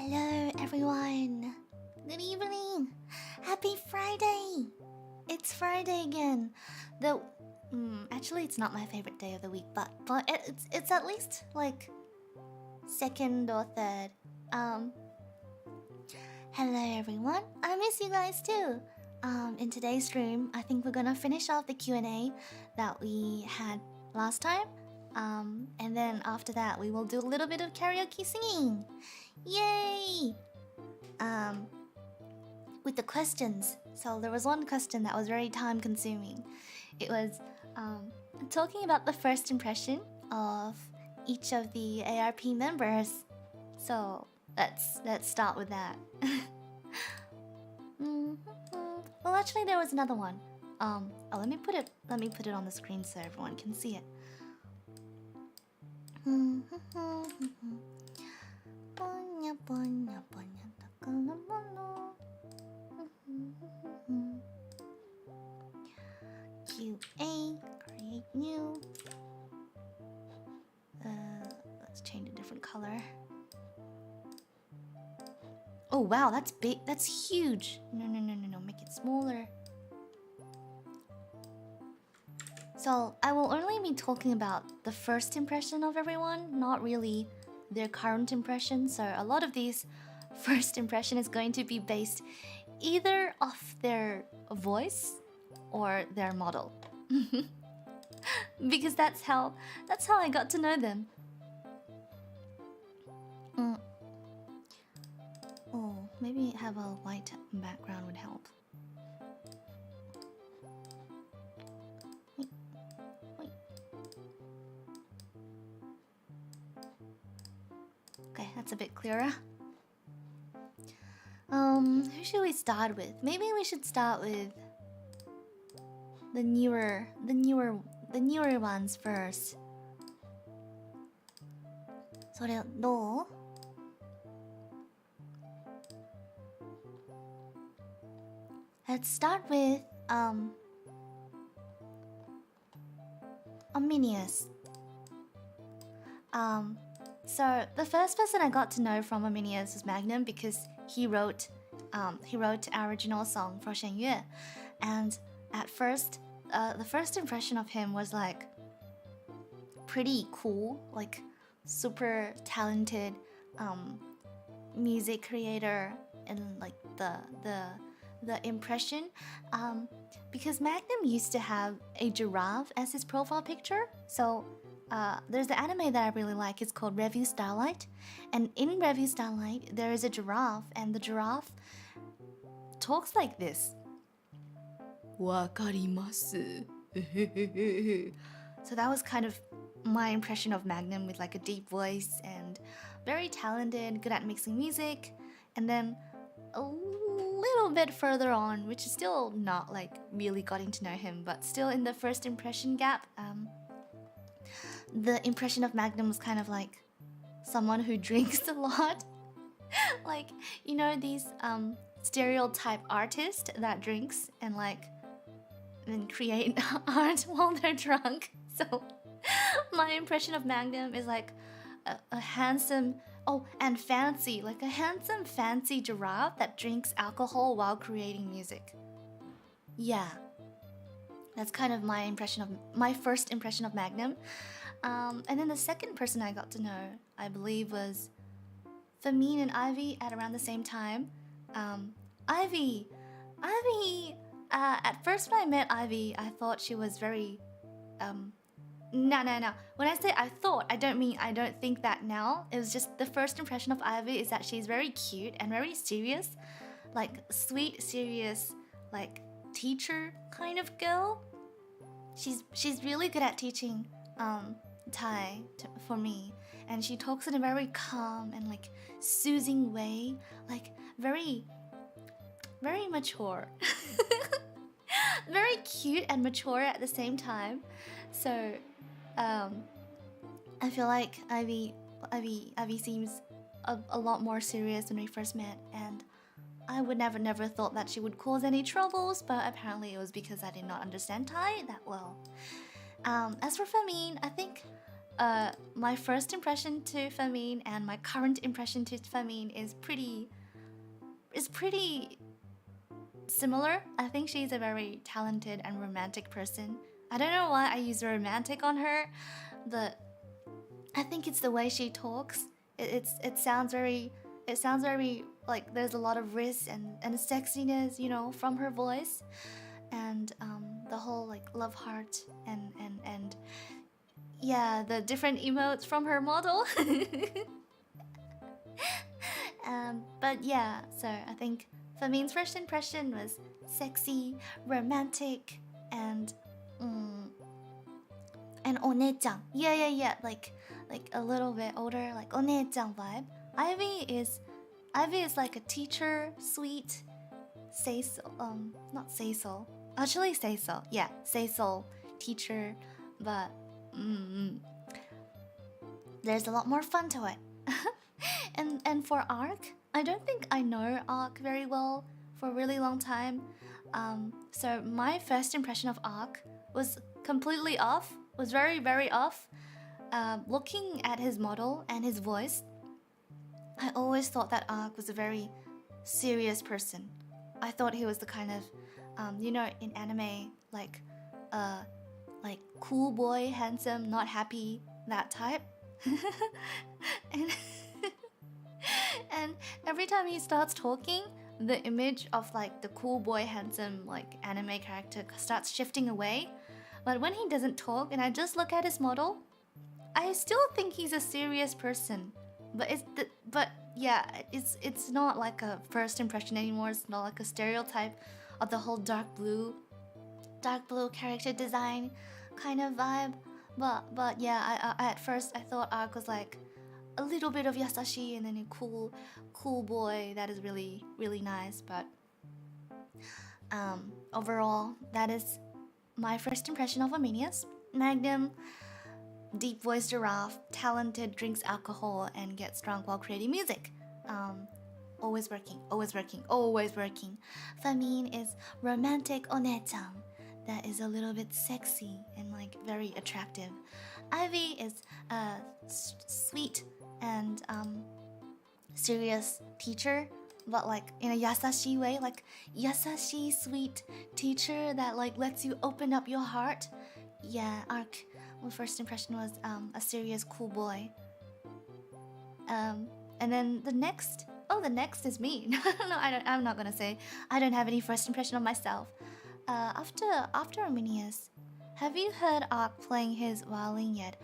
Hello everyone! Good evening! Happy Friday! It's Friday again. Actually it's not my favorite day of the week, but it's at least like second or third. Hello everyone. I miss you guys too. In today's stream, I think we're gonna finish off the Q&A that we had last time. And then after that, we will do a little bit of karaoke singing. Yay! With the questions. So there was one question that was very time consuming. It was talking about the first impression of each of the ARP members. So let's start with that. Well, actually, there was another one. Let me put it on the screen so everyone can see it. QA, create new. Let's change a different color. Oh wow, that's big. That's huge. No, make it smaller. So I will only be talking about the first impression of everyone, not really their current impression. So a lot of these first impression is going to be based either off their voice or their model. Because that's how I got to know them. Oh, maybe have a white background would help. Okay, that's a bit clearer. Who should we start with? Maybe we should start with the newer ones first. それどう? Let's start with Arminius. So the first person I got to know from Arminius was Magnum because he wrote our original song for Shen Yue, and at first, the first impression of him was like pretty cool, like super talented music creator, and like the impression because Magnum used to have a giraffe as his profile picture. So there's the anime that I really like. It's called Revue Starlight, and in Revue Starlight there is a giraffe, and the giraffe talks like this. Wakarimasu. So that was kind of my impression of Magnum, with like a deep voice and very talented, good at mixing music. And then a little bit further on, which is still not like really getting to know him, but still in the first impression gap, the impression of Magnum was kind of like someone who drinks a lot. Like, you know, these stereotype artist that drinks and then create art while they're drunk. So my impression of Magnum is like a handsome, and fancy, like a handsome fancy giraffe that drinks alcohol while creating music. Yeah, that's kind of my first impression of Magnum. And then the second person I got to know, I believe, was Famine and Ivy at around the same time. Ivy, at first when I met Ivy, I thought she was very, no. When I say I thought, I don't think that now. It was just the first impression of Ivy is that she's very cute and very serious. Like, sweet, serious, like, teacher kind of girl. She's really good at teaching, Thai for me. And she talks in a very calm and, like, soothing way. Like, very mature. Very cute and mature at the same time. So I feel like Ivy seems a lot more serious when we first met, and I would never thought that she would cause any troubles, but apparently it was because I did not understand Thai that well. As for Famine, I think my first impression to Famine and my current impression to Famine is pretty similar. I think she's a very talented and romantic person. I don't know why I use romantic on her, but I think it's the way she talks. It sounds very like there's a lot of risk and sexiness, you know, from her voice, and the whole like love heart and yeah, the different emotes from her model. But yeah, so I think Famine's first impression was sexy, romantic, and one-chan. Yeah, like a little bit older, like one-chan vibe. Ivy is like a teacher, sweet, say so, not say so, actually say so, yeah, say so teacher, but there's a lot more fun to it. and for Arc, I don't think I know Arc very well for a really long time. So my first impression of Arc was completely off, was very off. Looking at his model and his voice, I always thought that Arc was a very serious person. I thought he was the kind of, you know, in anime, like cool boy, handsome, not happy, that type. and, and every time he starts talking, the image of like the cool boy, handsome, like anime character starts shifting away. But when he doesn't talk and I just look at his model, I still think he's a serious person. But yeah, it's not like a first impression anymore. It's not like a stereotype of the whole dark blue character design kind of vibe. But yeah, I at first I thought Arc was like a little bit of yasashi and then a cool boy that is really nice. But overall, that is my first impression of Arminius. Magnum, deep voiced giraffe, talented, drinks alcohol and gets drunk while creating music. Always working. Famine is romantic one-chan that is a little bit sexy and like very attractive. Ivy is a sweet and serious teacher, but like in a yasashi way, like yasashi sweet teacher that like lets you open up your heart. Yeah, Arc, my first impression was a serious cool boy. And then the next is me. No, I'm not gonna say. I don't have any first impression of myself. After Arminius, have you heard Arc playing his violin yet?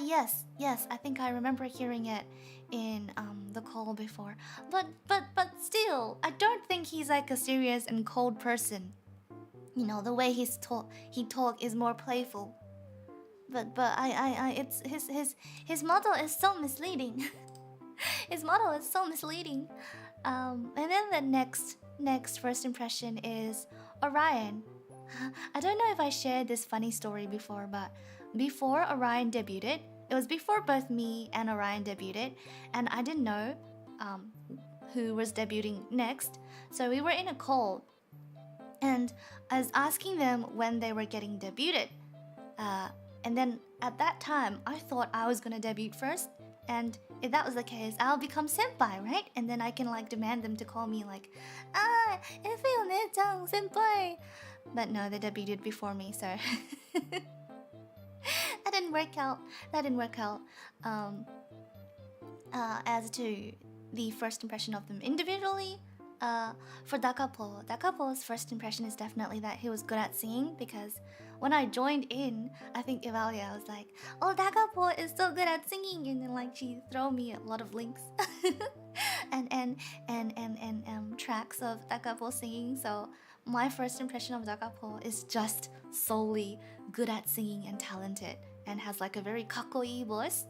Yes. I think I remember hearing it in the call before. But still, I don't think he's like a serious and cold person. You know, the way he talk is more playful. But it's his model is so misleading. His model is so misleading. And then the next first impression is Orion. I don't know if I shared this funny story before, but before Orion debuted, it was before both me and Orion debuted, and I didn't know who was debuting next. So we were in a call, and I was asking them when they were getting debuted. And then at that time, I thought I was gonna debut first, and if that was the case, I'll become senpai, right? And then I can like demand them to call me like, Effy one-chan senpai. But no, they debuted before me, so that didn't work out. As to the first impression of them individually, for Dakapo's first impression is definitely that he was good at singing, because when I joined in, I think Evalia was like, "Oh, Dakapo is so good at singing," and then like she throw me a lot of links and tracks of Dakapo singing. So my first impression of Dakapo is just solely good at singing and talented, and has like a very kakkoi voice.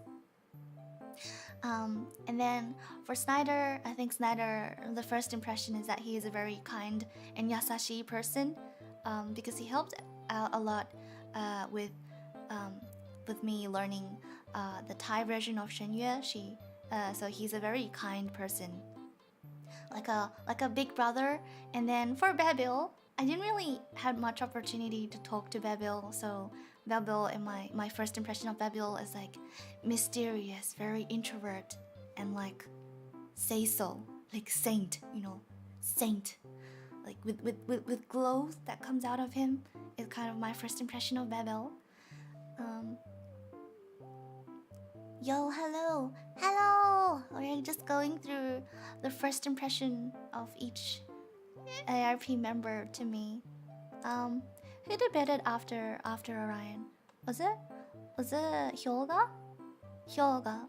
And then for Snyder, I think Snyder, the first impression is that he is a very kind and yasashi person, because he helped out a lot with me learning the Thai version of Shenyue. So he's a very kind person, like a big brother. And then for Babil, I didn't really had much opportunity to talk to Babil, so Babil and my first impression of Babil is like mysterious, very introvert, and like say so, like saint, saint, like with glow that comes out of him is kind of my first impression of Babil. Um, Yo, hello, hello. We're just going through the first impression of each ARP member to me. Who debuted after Orion? Was it Hyoga? Hyoga.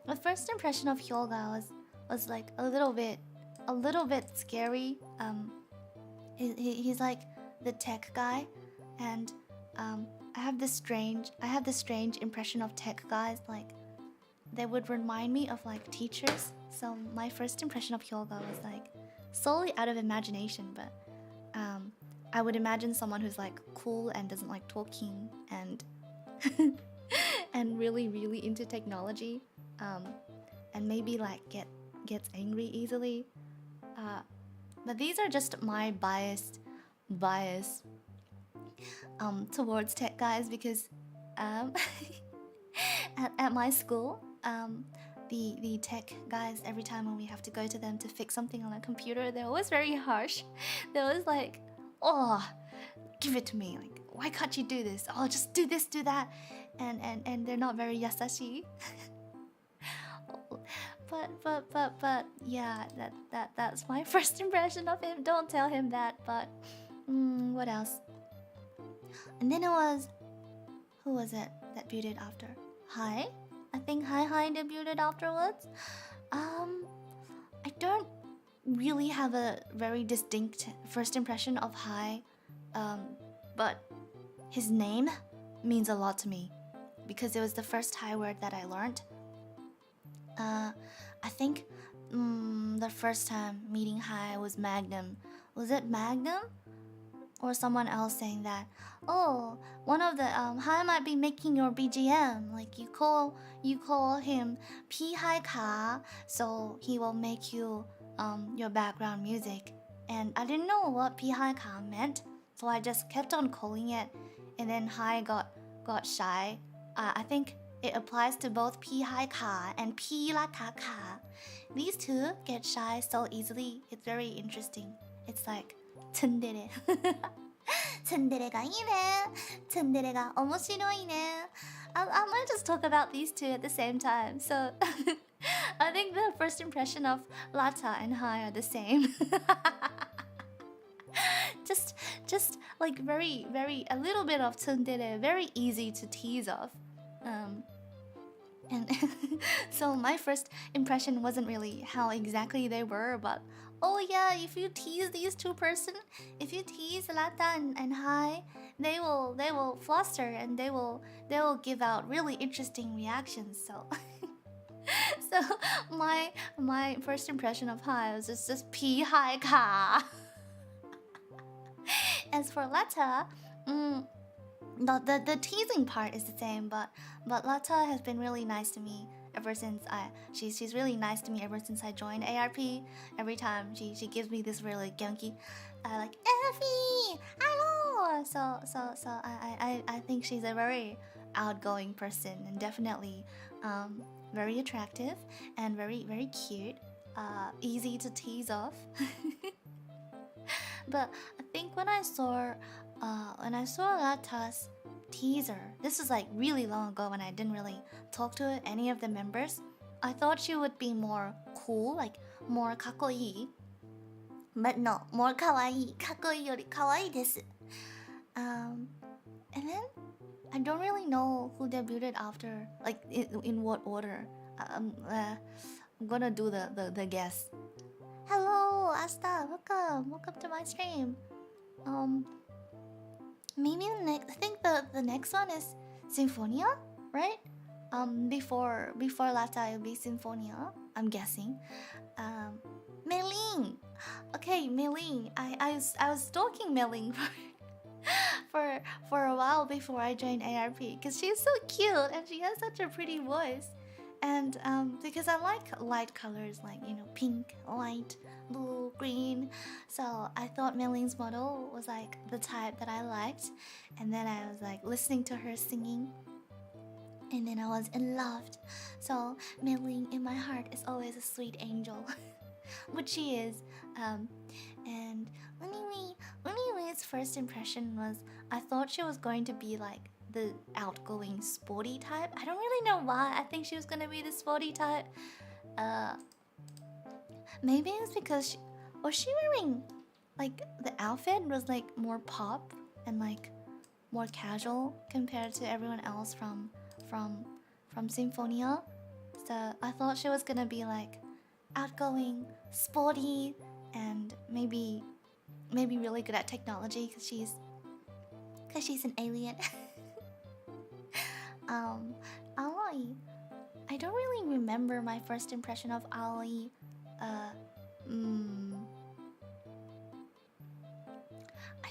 The first impression of Hyoga was like a little bit scary. He's like the tech guy, and I have this strange impression of tech guys, like they would remind me of like teachers. So my first impression of Hyoga was like solely out of imagination, but I would imagine someone who's like cool and doesn't like talking and and really into technology, and maybe like gets angry easily. But these are just my bias towards tech guys, because at my school, the tech guys, every time when we have to go to them to fix something on a computer, they're always very harsh. They're always like, oh, give it to me, like, why can't you do this? Oh, just do this, do that. And they're not very yasashi. but yeah, that's my first impression of him. Don't tell him that. But what else? And then it was, who was it that debuted after? Hi? I think Hi debuted afterwards. I don't really have a very distinct first impression of Hi, but his name means a lot to me because it was the first Hi word that I learned. I think the first time meeting Hi was Magnum. Was it Magnum? Or someone else saying that, oh, one of the Hi might be making your BGM. Like you call him P Hi Ka, so he will make you your background music. And I didn't know what P Hi Ka meant, so I just kept on calling it. And then Hi got shy. I think it applies to both P Hi Ka and P La Ka Ka. These two get shy so easily. It's very interesting. It's like tsundere. Tsundere가 이네. Tsundere가 오모시로이네. I might just talk about these two at the same time. So I think the first impression of Lata and Hai are the same. just like very a little bit of tsundere, very easy to tease off. And so my first impression wasn't really how exactly they were, but oh yeah, if you tease these two person, if you tease Lata and Hai, they will fluster and they will give out really interesting reactions. So so my first impression of Hai was just P Hai Ka. As for Lata, the teasing part is the same, but Lata has been really nice to me ever since she's really nice to me ever since I joined ARP. Every time she gives me this really gunky like Effy, hello. So I think she's a very outgoing person and definitely very attractive and very cute, easy to tease off. But I think when I saw Lata's teaser, this is like really long ago when I didn't really talk to any of the members, I thought she would be more cool, like more kakkoi. But no, more kawaii. Kakkoi yori kawaii desu. And then I don't really know who debuted after, like in what order. I'm gonna do the guess. Hello, Asta, welcome to my stream. Maybe I think the next one is Symphonia, right? Before Lata it'll be Symphonia, I'm guessing. Mei-ling. Okay, Mei-ling. I was stalking Mei-ling for a while before I joined ARP because she's so cute and she has such a pretty voice. And because I like light colors, like pink, light, blue, green, so I thought Milline's model was like the type that I liked. And then I was like listening to her singing, and then I was in love. So Milling in my heart is always a sweet angel, which she is. And anyways, first impression was I thought she was going to be like the outgoing sporty type. I don't really know why I think she was gonna be the sporty type. Uh, maybe it's because was she wearing like the outfit was like more pop and like more casual compared to everyone else from Symphonia. So I thought she was gonna be like outgoing, sporty, and maybe really good at technology because she's an alien. Aoi. I don't really remember my first impression of Aoi. Uh, mm, I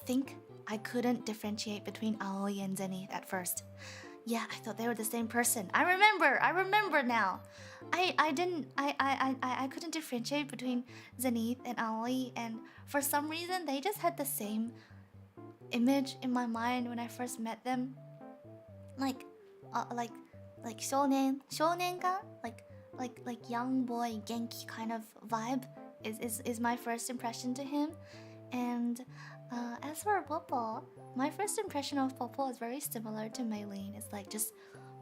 think I couldn't differentiate between Aoi and Zenith at first. Yeah, I thought they were the same person. I remember now. I couldn't differentiate between Zenith and Aoi, and for some reason they just had the same image in my mind when I first met them. Like like shonen ga? Like young boy Genki kind of vibe is my first impression to him. And as for Popo, my first impression of Popo is very similar to Maylene. It's like just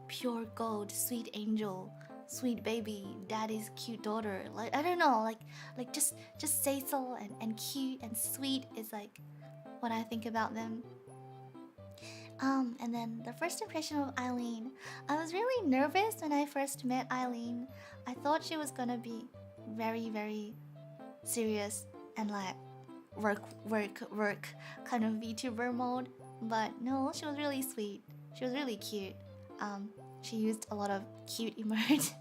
pure gold, sweet angel, sweet baby, daddy's cute daughter. Like I don't know, like just Cecil and cute and sweet is like what I think about them. And then the first impression of Eileen, I was really nervous when I first met Eileen. I thought she was gonna be very, very serious and like work kind of VTuber mode, but no, she was really sweet. She was really cute. She used a lot of cute emotes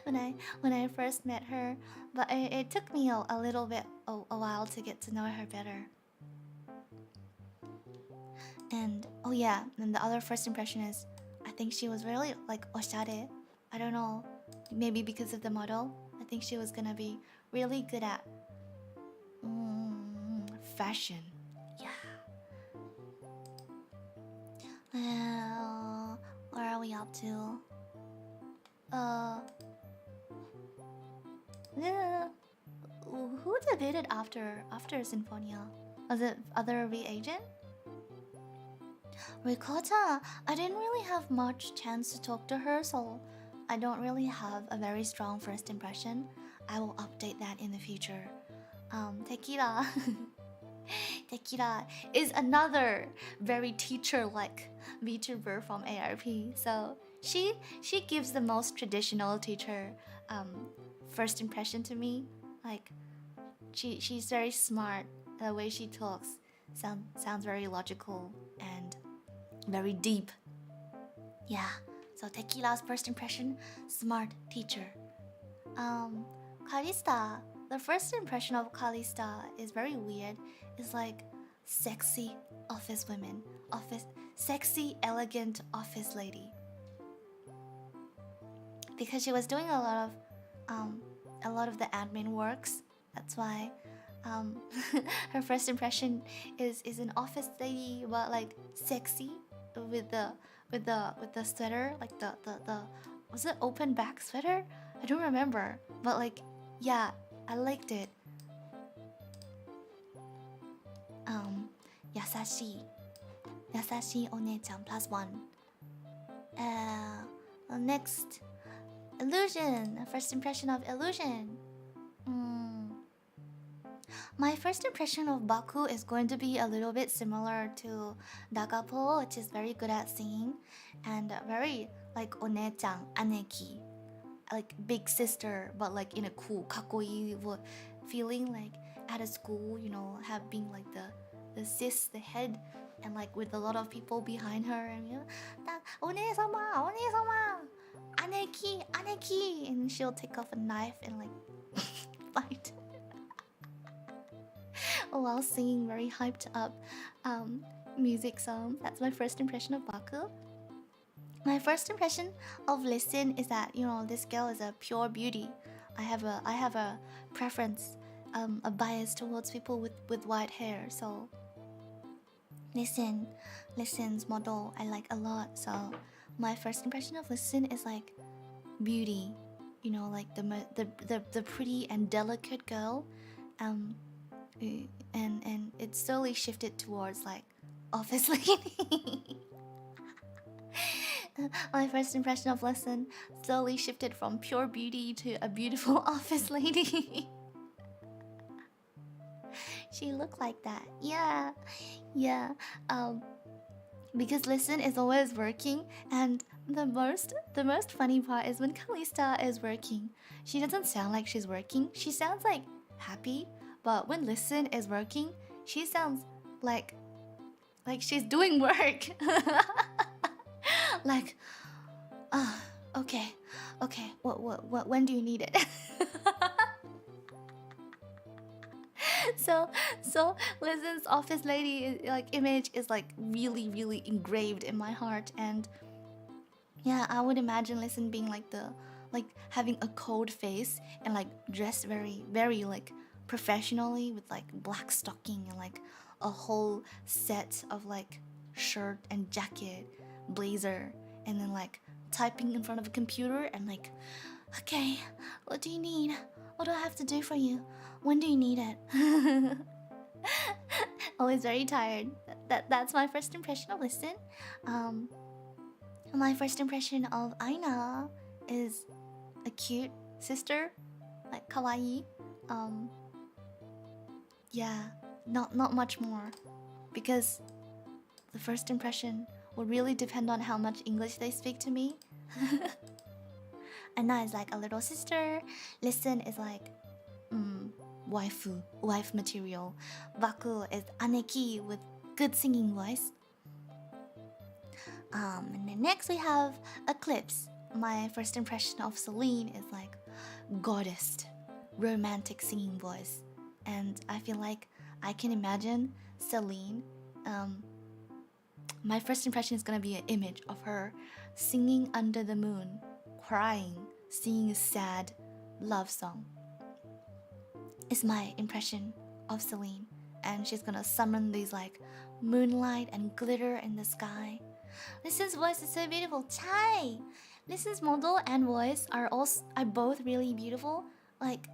when I first met her, but it took me a little bit a while to get to know her better. And oh yeah, and the other first impression is I think she was really like oshare. I don't know, maybe because of the model. I think she was gonna be really good at fashion. Yeah. Where are we up to? Yeah. Who debuted after Symphonia? Was it other reagent? Ricotta, I didn't really have much chance to talk to her, so I don't really have a very strong first impression. I will update that in the future. Tequila. Tequila is another very teacher-like VTuber from ARP. So she gives the most traditional teacher first impression to me. Like she's very smart. The way she talks sounds very logical and very deep. Yeah. So Tequila's first impression, smart teacher. Kalista. The first impression of Kalista is very weird. It's like sexy office women, sexy, elegant office lady. Because she was doing a lot of the admin works. That's why her first impression is an office lady, but like sexy with the sweater, like the was it open back sweater? I don't remember, but like yeah, I liked it. Yasashi One-chan +1. Next, Illusion. First impression of Illusion. My first impression of Baku is going to be a little bit similar to Dagapo, which is very good at singing and very like One-chan, Aneki, like big sister, but like in a cool kakoi feeling, like at a school, have being like the sis, the head, and like with a lot of people behind her, and One-sama, Aneki, and she'll take off a knife and like fight while singing very hyped up. music song. That's my first impression of Baku. My first impression of Listen is that, you know, this girl is a pure beauty. I have a preference, a bias towards people with white hair. So Listen's model I like a lot. So my first impression of Listen is like beauty, you know, like the pretty and delicate girl, um, and it slowly shifted towards like office lady. My first impression of Listen slowly shifted from pure beauty to a beautiful office lady. She looked like that, yeah, yeah. Because Listen is always working, and the most funny part is when Kalista is working. She doesn't sound like she's working. She sounds like happy, but when Listen is working, she sounds like she's doing work. Like, okay, what, when do you need it? So Listen's office lady like image is like really engraved in my heart, and yeah, I would imagine Listen being like having a cold face and like dressed very like professionally with like black stocking and like a whole set of like shirt and jacket, blazer, and then like typing in front of a computer and like, okay, what do you need? What do I have to do for you? When do you need it? Always very tired. That's my first impression of Listen. My first impression of Aina is a cute sister, like kawaii. Yeah, not much more, because the first impression will really depend on how much English they speak to me. Aina is like a little sister. Listen is like wife material. Baku is aneki with good singing voice. And then next we have Eclipse. My first impression of Celine is like goddess, romantic singing voice, and I feel like I can imagine Celine. My first impression is gonna be an image of her singing under the moon, crying, singing a sad love song. Is my impression of Celine, and she's gonna summon these like moonlight and glitter in the sky. Listen's voice is so beautiful. Chai! Listen's model and voice are both really beautiful. Like,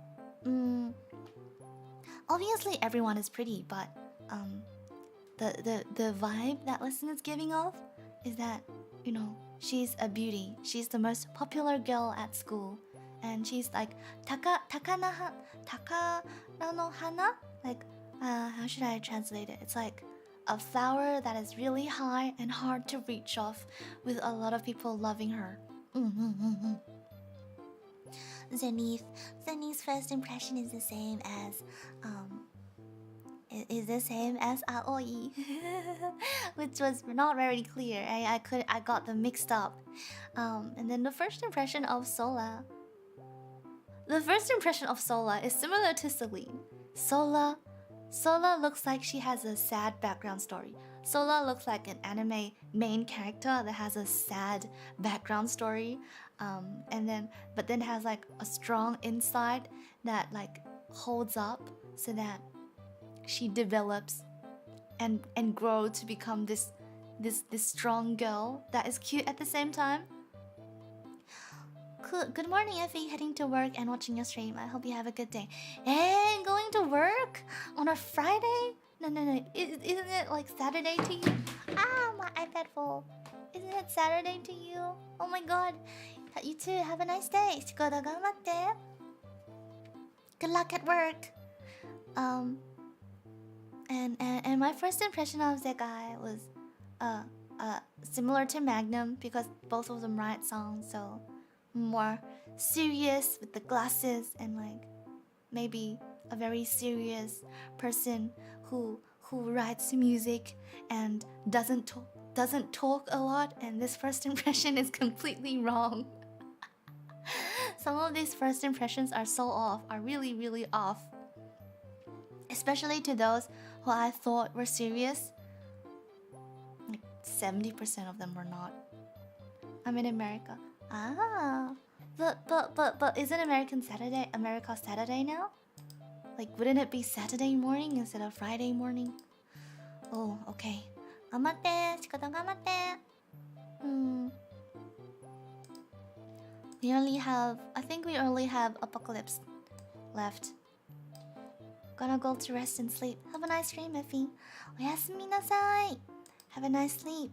obviously everyone is pretty, but the vibe that Listen is giving off is that, you know, she's a beauty. She's the most popular girl at school, and she's like takana no hana. Like, how should I translate it? It's like a flower that is really high and hard to reach off, with a lot of people loving her. Zenith's first impression is the same as Aoi, which was not very clear. I got them mixed up. And then the first impression of Sola. The first impression of Sola is similar to Celine. Sola looks like she has a sad background story. Sola looks like an anime main character that has a sad background story, but then has like a strong inside that like holds up, so that she develops and grows to become this strong girl that is cute at the same time. Good morning, Effy. Heading to work and watching your stream. I hope you have a good day. Hey, going to work on a Friday? No. Isn't it like Saturday to you? Ah, my iPad full. Isn't it Saturday to you? Oh my god. You too. Have a nice day. Good luck at work. And my first impression of Zekai was similar to Magnum, because both of them write songs, so more serious with the glasses, and like maybe a very serious person who writes music and doesn't talk a lot. And this first impression is completely wrong. Some of these first impressions are so off, are really off, especially to those who I thought were serious. 70% of them were not. I'm in America. Ah, but isn't America Saturday now? Like, wouldn't it be Saturday morning instead of Friday morning? Oh, okay. Gamate, shikata gamate. I think we only have Apocalypse left. Gonna go to rest and sleep. Have a nice dream, Effy. Oyasumi nasai. Have a nice sleep.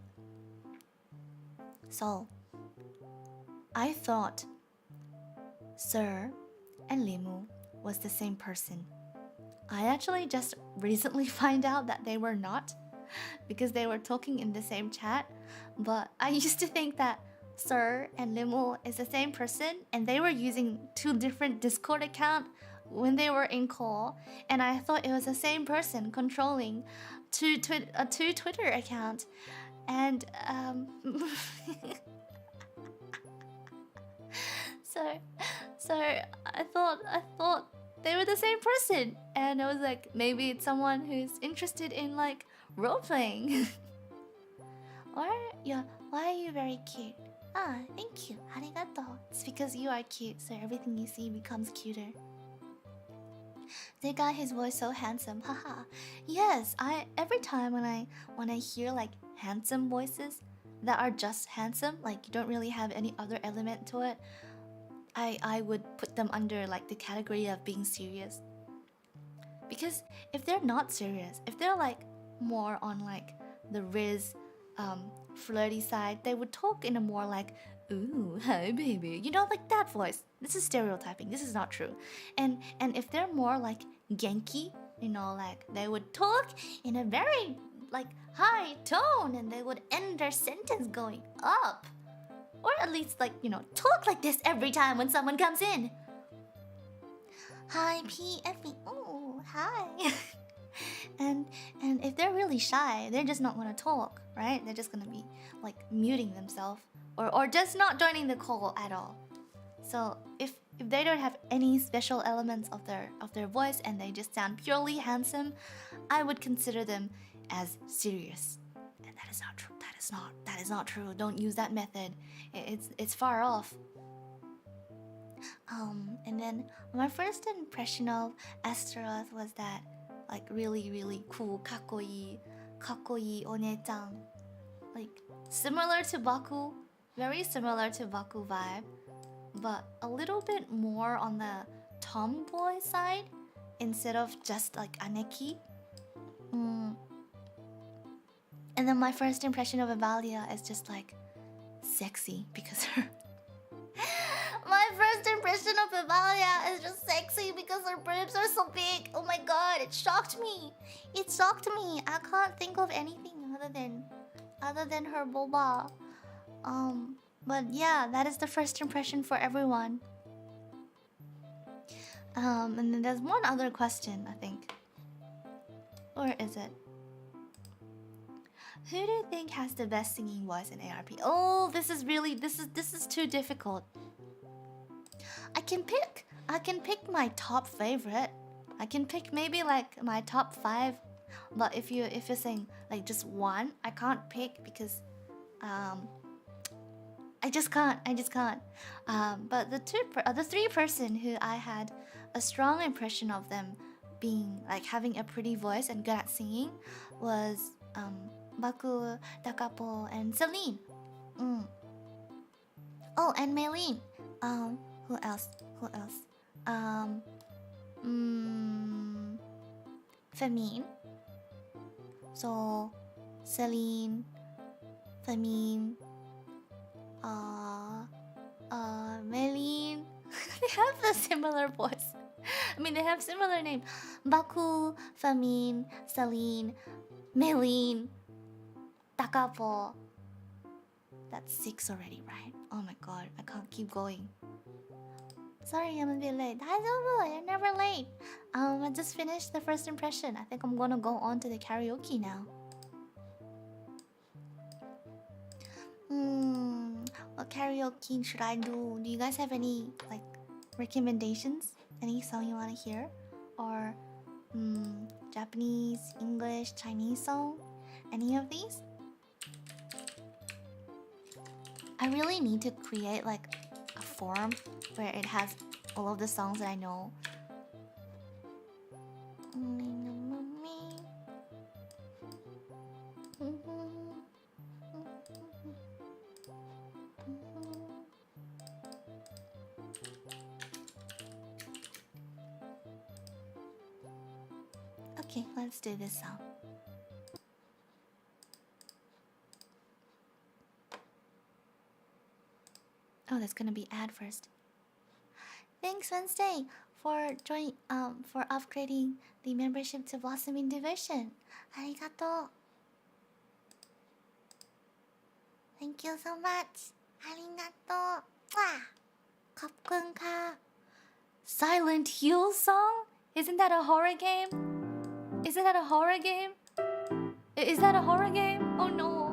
So, I thought Sir and Limu was the same person. I actually just recently find out that they were not, because they were talking in the same chat. But I used to think that Sir and Limu is the same person, and they were using 2 different Discord accounts when they were in call, and I thought it was the same person controlling 2 Twitter accounts. And so I thought they were the same person, and I was like, maybe it's someone who's interested in like role playing. Why are you very cute? Ah, thank you. Arigato. It's because you are cute, so everything you see becomes cuter. They got his voice so handsome, haha. Yes, every time when I hear like handsome voices that are just handsome, like you don't really have any other element to it, I would put them under like the category of being serious. Because if they're not serious, if they're like more on like the Riz flirty side, they would talk in a more like, ooh, hi baby, you know, like that voice. This is stereotyping, this is not true. And if they're more like Genki, you know, like they would talk in a very like high tone, and they would end their sentence going up. Or at least like, you know, talk like this every time when someone comes in. Hi P Effy. Oh, hi. and if they're really shy, they're just not gonna talk, right? They're just gonna be like muting themselves or just not joining the call at all. So if they don't have any special elements of their voice and they just sound purely handsome, I would consider them as serious. And that is not true. That is not true. Don't use that method. It's far off. And then my first impression of Astaroth was that like really cool, kakkoi one-chan. Like similar to Baku, very similar to Baku vibe, but a little bit more on the tomboy side instead of just like Aneki. And then my first impression of Avalia is just like sexy because her. My first impression of Avalia is just sexy because her boobs are so big. Oh my god, it shocked me. It shocked me. I can't think of anything other than her boba. But yeah, that is the first impression for everyone. And then there's one other question, I think. Or is it? Who do you think has the best singing voice in ARP? Oh, this is too difficult. I can pick my top favorite. I can pick maybe like my top 5. But if you're saying like just one, I can't pick because I just can't. But the 3 person who I had a strong impression of them being like having a pretty voice and good at singing was Baku, Takapo, and Celine. Oh, and Maylene. Who else? Femine. So, Celine, Femine, Maylene. They have the similar voice. I mean, they have similar name. Baku, Femine, Celine, Maylene, Takapo. That's 6 already, right? Oh my god, I can't keep going. Sorry, I'm a bit late. I'm never late. I just finished the first impression. I think I'm gonna go on to the karaoke now. What karaoke should I do? Do you guys have any like recommendations? Any song you wanna hear? Or Japanese, English, Chinese song? Any of these? I really need to create like a forum where it has all of the songs that I know. Okay, let's do this song. Oh, that's gonna be ad first. Thanks, Wednesday, for for upgrading the membership to Blossoming Division. Arigato. Thank you so much. Arigato. Kapkunka. Silent Hill song? Isn't that a horror game? Isn't that a horror game? Is that a horror game? Oh no.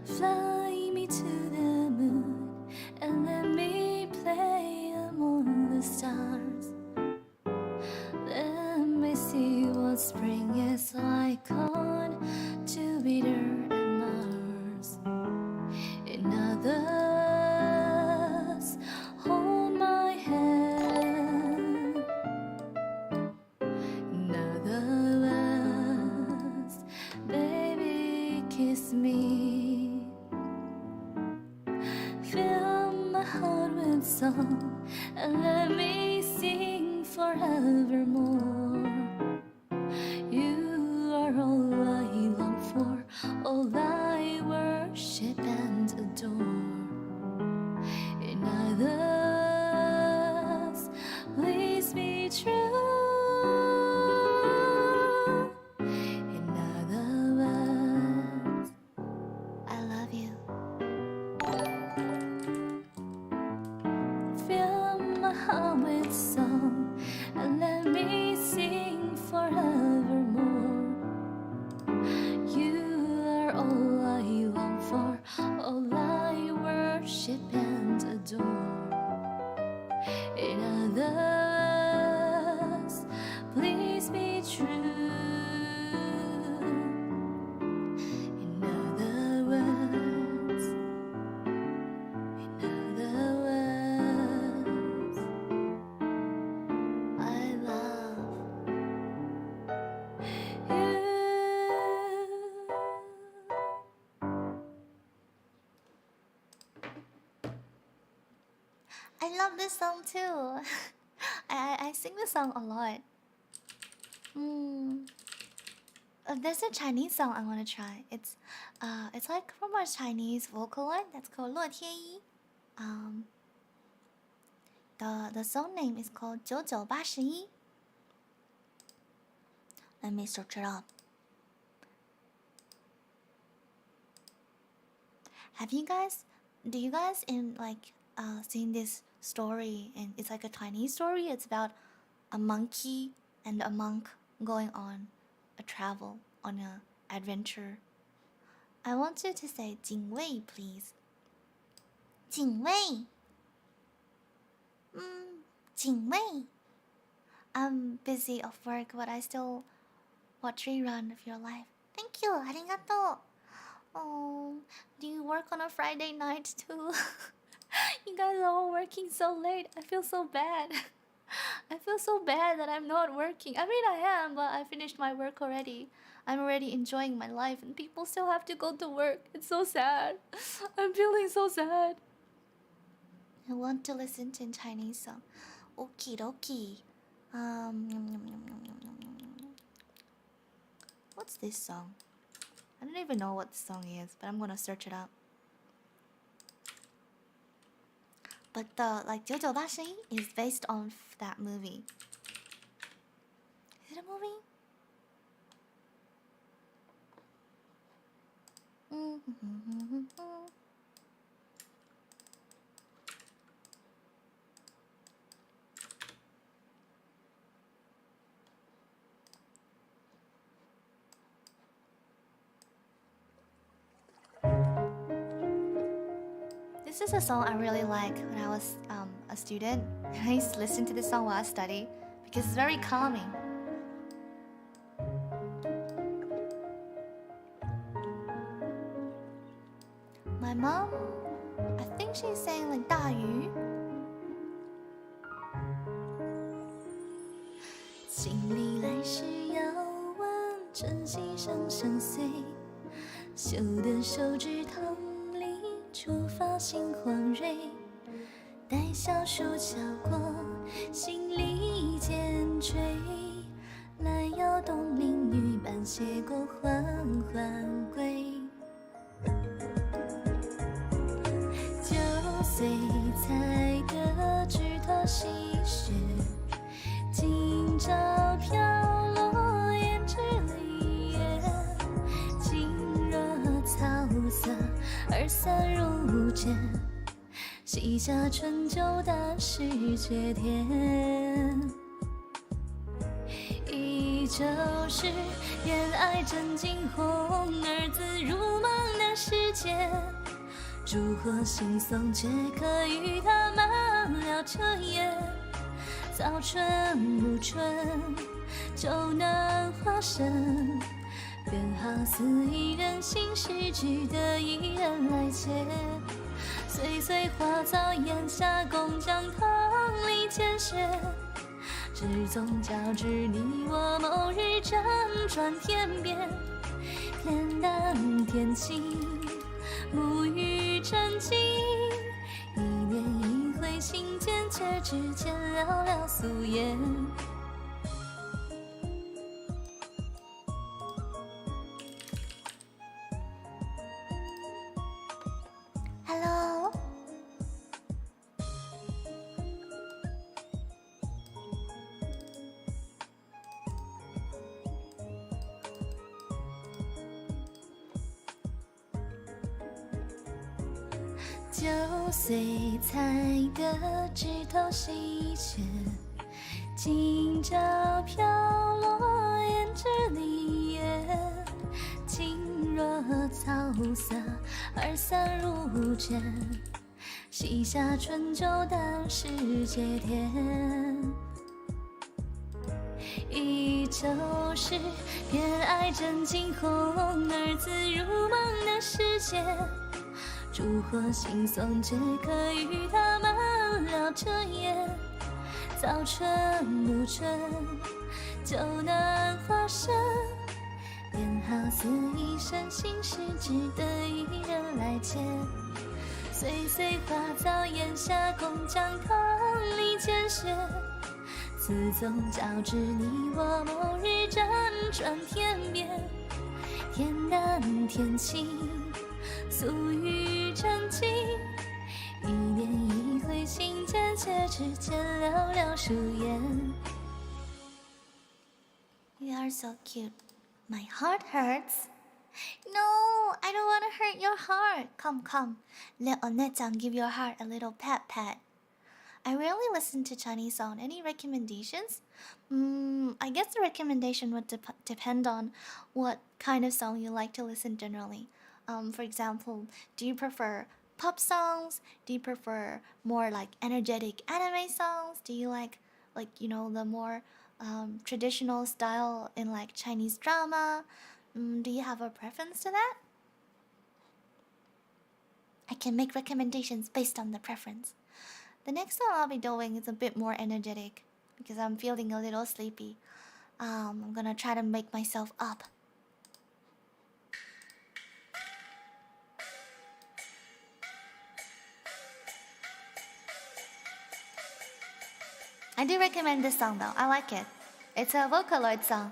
Fly me to the moon and let me play among the stars. Let me see what spring is like on Jupiter and Mars. In others, hold my hand. In others, baby, kiss me. Fill my heart with song and let me sing forevermore. You are all I long for, all I worship and adore. In others, please be true. In other words, I love you. Fill my heart with song and let me sing forevermore. You are all I long for, all I worship and adore. In others, please be true. In other words, I love you. I love this song too. I sing this song a lot. There's a Chinese song I want to try. It's like from a Chinese Vocaloid that's called 乐天一. The song name is called 9981. Let me search it up. Do you guys in like seen this story? And it's like a Chinese story. It's about a monkey and a monk going on a travel, on a adventure. I want you to say 警卫 please. 警卫. 警卫. I'm busy off work, but I still watch rerun of your life. Thank you, arigato. Oh, do you work on a Friday night too? You guys are all working so late. I feel so bad. I feel so bad that I'm not working. I mean, I am, but I finished my work already. I'm already enjoying my life, and people still have to go to work. It's so sad. I'm feeling so sad. I want to listen to a Chinese song. Okie dokie. What's this song? I don't even know what the song is, but I'm gonna search it up. But the like 9981 is based on that movie. Is it a movie? This is a song I really like when I was a student. I used to listen to this song while I study because it's very calming. My mom, I think she's saying like 大鱼。心里来时要问，晨曦声相随，绣的手指疼里触发心慌蕊，待小树敲过，心里渐坠，来摇动淋雨般斜过缓缓归。9岁才得枝头细雪，今朝飘落胭脂里月，静若草色，而散如茧，西夏春秋的世界天。依旧是恋爱真惊鸿，儿子如梦的世界，烛火惺忪，却可与他漫了彻夜。早春暮春，就能化身，便好似一人心事，只得一人来接。岁岁花草，檐下共将棠里见雪，只总交织你我某日辗转天边。天淡天轻，沐浴沉静，一念一回心间，却只见寥寥素颜。Hello。9岁才得枝头细雪，今朝飘落胭脂里月，静若草色，而散如茧，西夏春秋的世界天。依旧是恋爱真惊鸿，儿子如梦的世界，烛火惺忪，却可与他漫了彻夜。早春暮春，就能化身，便好似一生心事，只得一人来接。岁岁花草，檐下共将棠里见雪，自总交织你我某日辗转天边。天淡天轻，素玉沉静，一念一回心间，却只见寥寥数言。You are so cute. My heart hurts. No, I don't want to hurt your heart. Come, come. Let Onetang give your heart a little pat pat. I rarely listen to Chinese song. Any recommendations? I guess the recommendation would depend on what kind of song you like to listen generally. For example, do you prefer pop songs? Do you prefer more like energetic anime songs? Do you like the more traditional style in like Chinese drama? Do you have a preference to that? I can make recommendations based on the preference. The next song I'll be doing is a bit more energetic because I'm feeling a little sleepy. I'm gonna try to make myself up. I do recommend this song though, I like it. It's a Vocaloid song.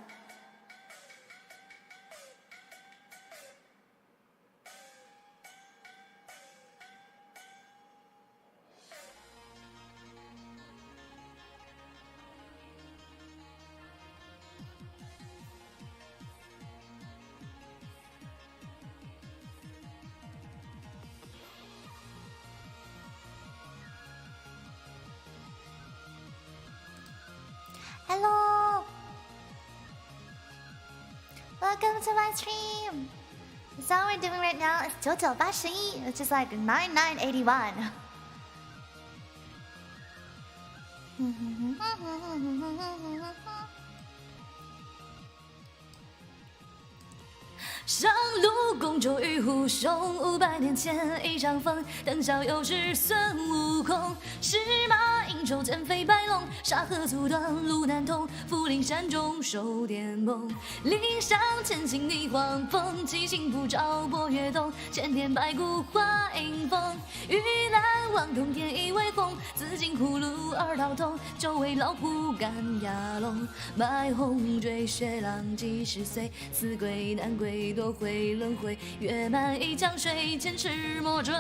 Hello! Welcome to my stream! The song we're doing right now is 9981, which is like 9981. 上路公主与虎熊，500年前一场风，邓小又是孙悟空，司马殷手剑飞白龙，沙河阻断路难通，福陵山中守电梦，岭上前行逆黄风，七星不照波月洞，千天白骨化迎风，玉兰望通天意为红，紫金葫芦二道通，九尾老虎赶牙龙，卖红坠雪浪几十岁，死鬼难归多回轮回，月满一江水，前世莫追。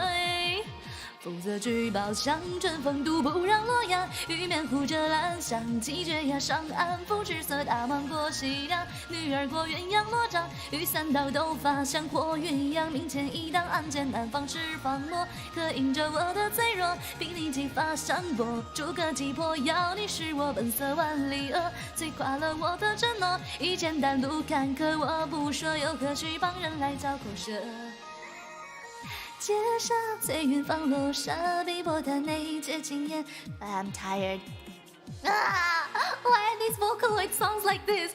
负责举报乡春风度，不让洛阳玉面护着兰香，七绝崖上岸，扶持色大蟒过西凉，女儿过鸳鸯罗帐，雨伞刀斗发香火鸳鸯，明前一档案件难放释放魔，可引着我的脆弱，凭你激发山波，诸葛击破，要你是我本色万里鹅，摧垮了我的承诺，一剑单路坎坷我不说，又何须帮人来造口舌。街上翠云放落沙，碧波潭内结经验。I'm tired. Why are these Vocaloid songs like this?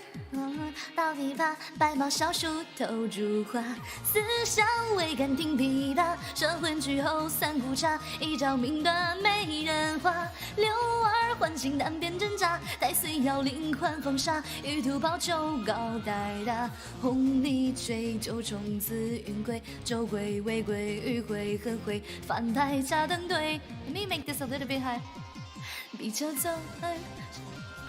到琵琶，白毛小树头烛花，思乡未敢听琵琶，摄魂曲后三顾茶，一朝命断美人花，六耳唤醒难辨真假，待岁摇铃唤风沙，玉兔抛秋高待答，红泥吹九重紫云归，酒鬼未归欲回恨回，翻台下登对。Let me make this a little bit high. 比丘走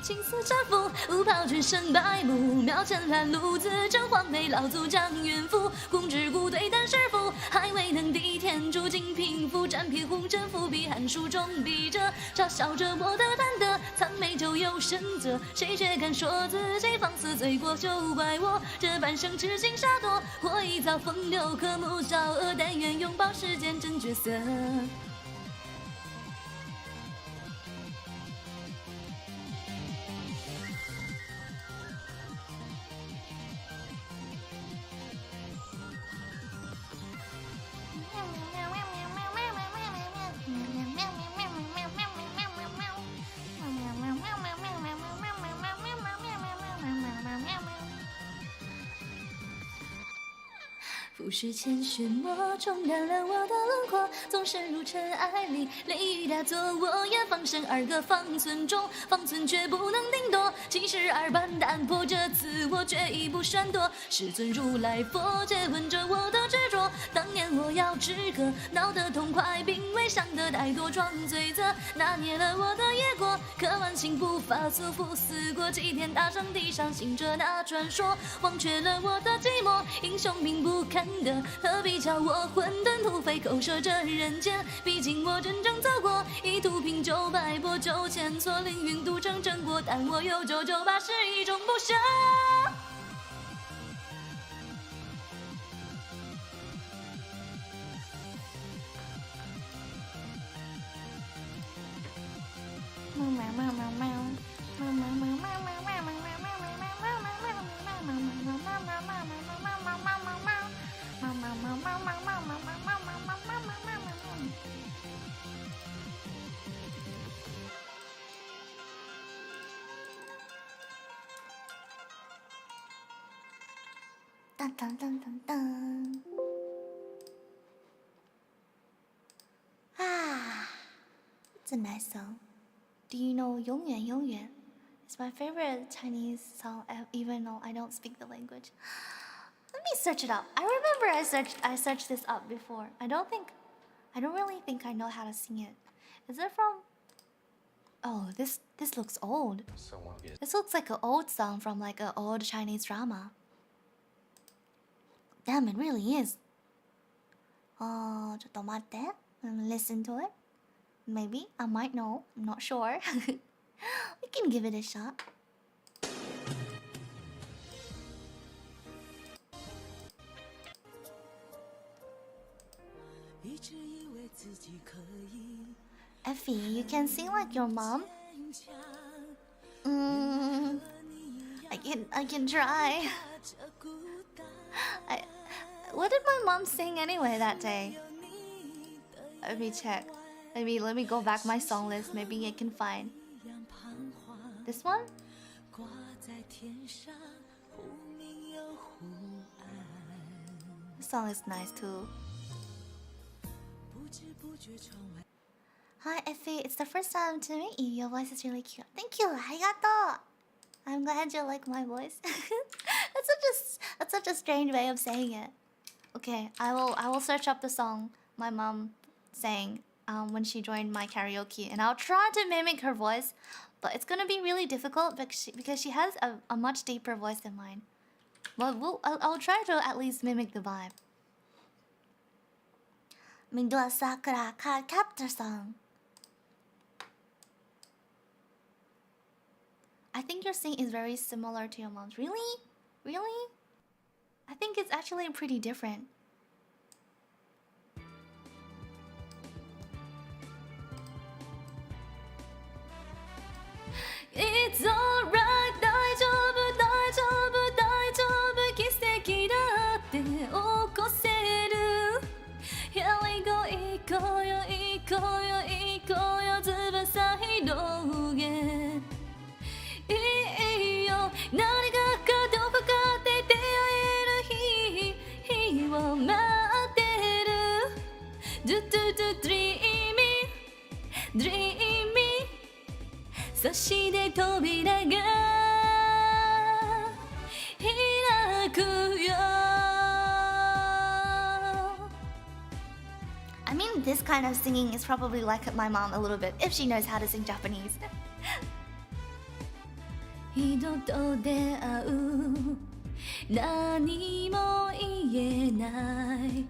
青丝缠缚，舞袍君身白幕，庙前拦路自称黄梅，老祖将云覆，公之故对丹师傅，还未能抵天诛金平复，战撇红尘伏笔寒书中笔者，嘲笑着我的贪得，残美就有深责，谁却敢说自己放肆罪过，就怪我这半生痴心洒脱，或一遭风流和睦小恶，但愿拥抱世间真角色。浮世千漩涡，冲淡了我的轮廓，纵身入尘埃里，雷雨大作，我愿放生二个方寸中，方寸却不能定夺，72般淡泊着自我，却亦不闪躲。师尊如来佛诘问着我的执着，当年我要止渴，闹得痛快，并未想得太多装罪责，拿捏了我的野果，可万幸不发素负死过，齐天大圣地上行者那传说，忘却了我的寂寞，英雄命不堪的，何必叫我混沌土匪口舌这人间？毕竟我真正走过，一途平九百波九千错，凌云渡成正果，但我有998是一种不舍。当当当当当啊 It's a nice song. Do you know 永远永远? It's my favorite Chinese song, even though I don't speak the language. Let me search it up. I remember I searched this up before. I don't really think I know how to sing it. Is it from? Oh, this looks old. This looks like an old song from like an old Chinese drama. Damn, it really is. ちょっと待って. Listen to it. Maybe I might know. I'm not sure. We can give it a shot. Effy, you can sing like your mom. I can try. What did my mom sing anyway that day? Let me check. Maybe let me go back my song list. Maybe I can find this one. song is nice too. Hi Effy, it's the first time to meet you. Your voice is really cute. Thank you, arigato. I'm glad you like my voice. That's such a strange way of saying it. Okay, I will search up the song my mom sang when she joined my karaoke, and I'll try to mimic her voice, but it's gonna be really difficult because she has a much deeper voice than mine. But I'll try to at least mimic the vibe. Mindua Sakura card captor song. I think your sing is very similar to your mom's. Really? Really? I think it's actually pretty different. It's alright, 大丈夫大丈夫大丈夫奇跡だって起こせる Here we go 行こうよ行こうよ行こうよ翼広げいいよ何がかどこかで出会える日を待ってる Do dreaming dreaming そして扉が開くよ I mean, this kind of singing is probably like my mom a little bit, if she knows how to sing Japanese. 人と出会う何も言えない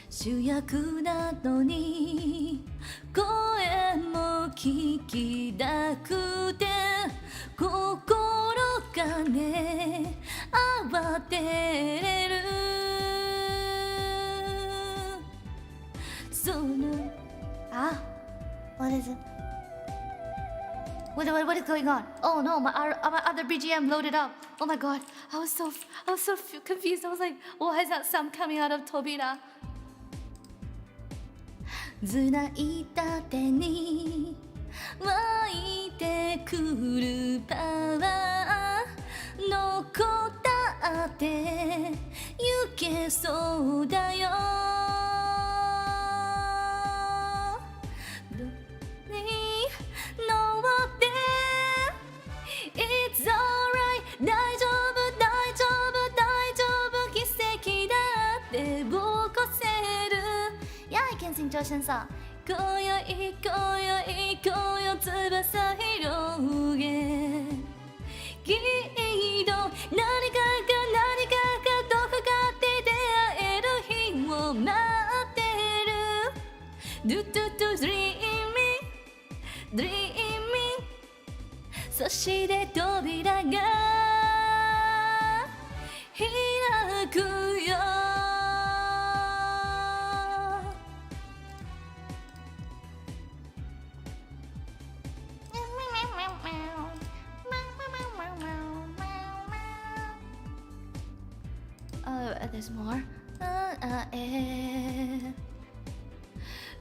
主役なのに声も聞きたくて心がね慌てるそのwhat is it? What is going on? Oh no, my other BGM loaded up. Oh my god, I was so confused. I was like, why is that sound coming out of Tobira? ずないた手に湧いてくるパワー残ったって行けそうだよIt's alright 大丈夫大丈夫大丈夫奇跡だって起こせる Yeah, I can sing Joshin song 行こうよ行こうよ行こうよ翼広げきっと何かがどこかで出会える日を待ってる Do dreaming dreaming そして扉が開くよThere's more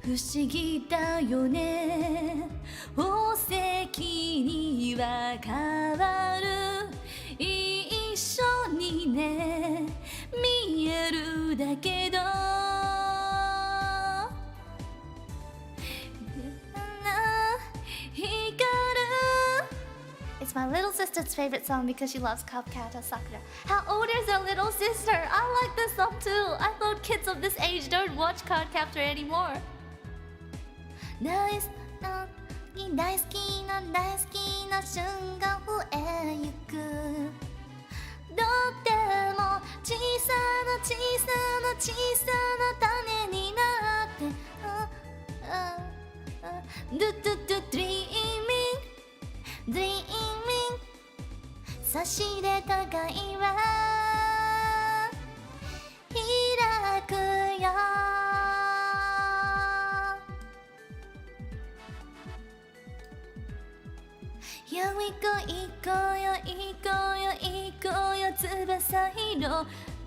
不思議だよね宝石には変わる一緒にね見えるだけど光る It's my little sister's favorite song because she loves Cupcata Sakura. How old is her little sister? I like this song too. I thought kids of this age don't watch Cardcaptor anymore. 大好きな瞬間増えゆくとっても小さな種になってDreaming そして互いは開くよHere we go 行こうよ行こうよ行こうよ翼広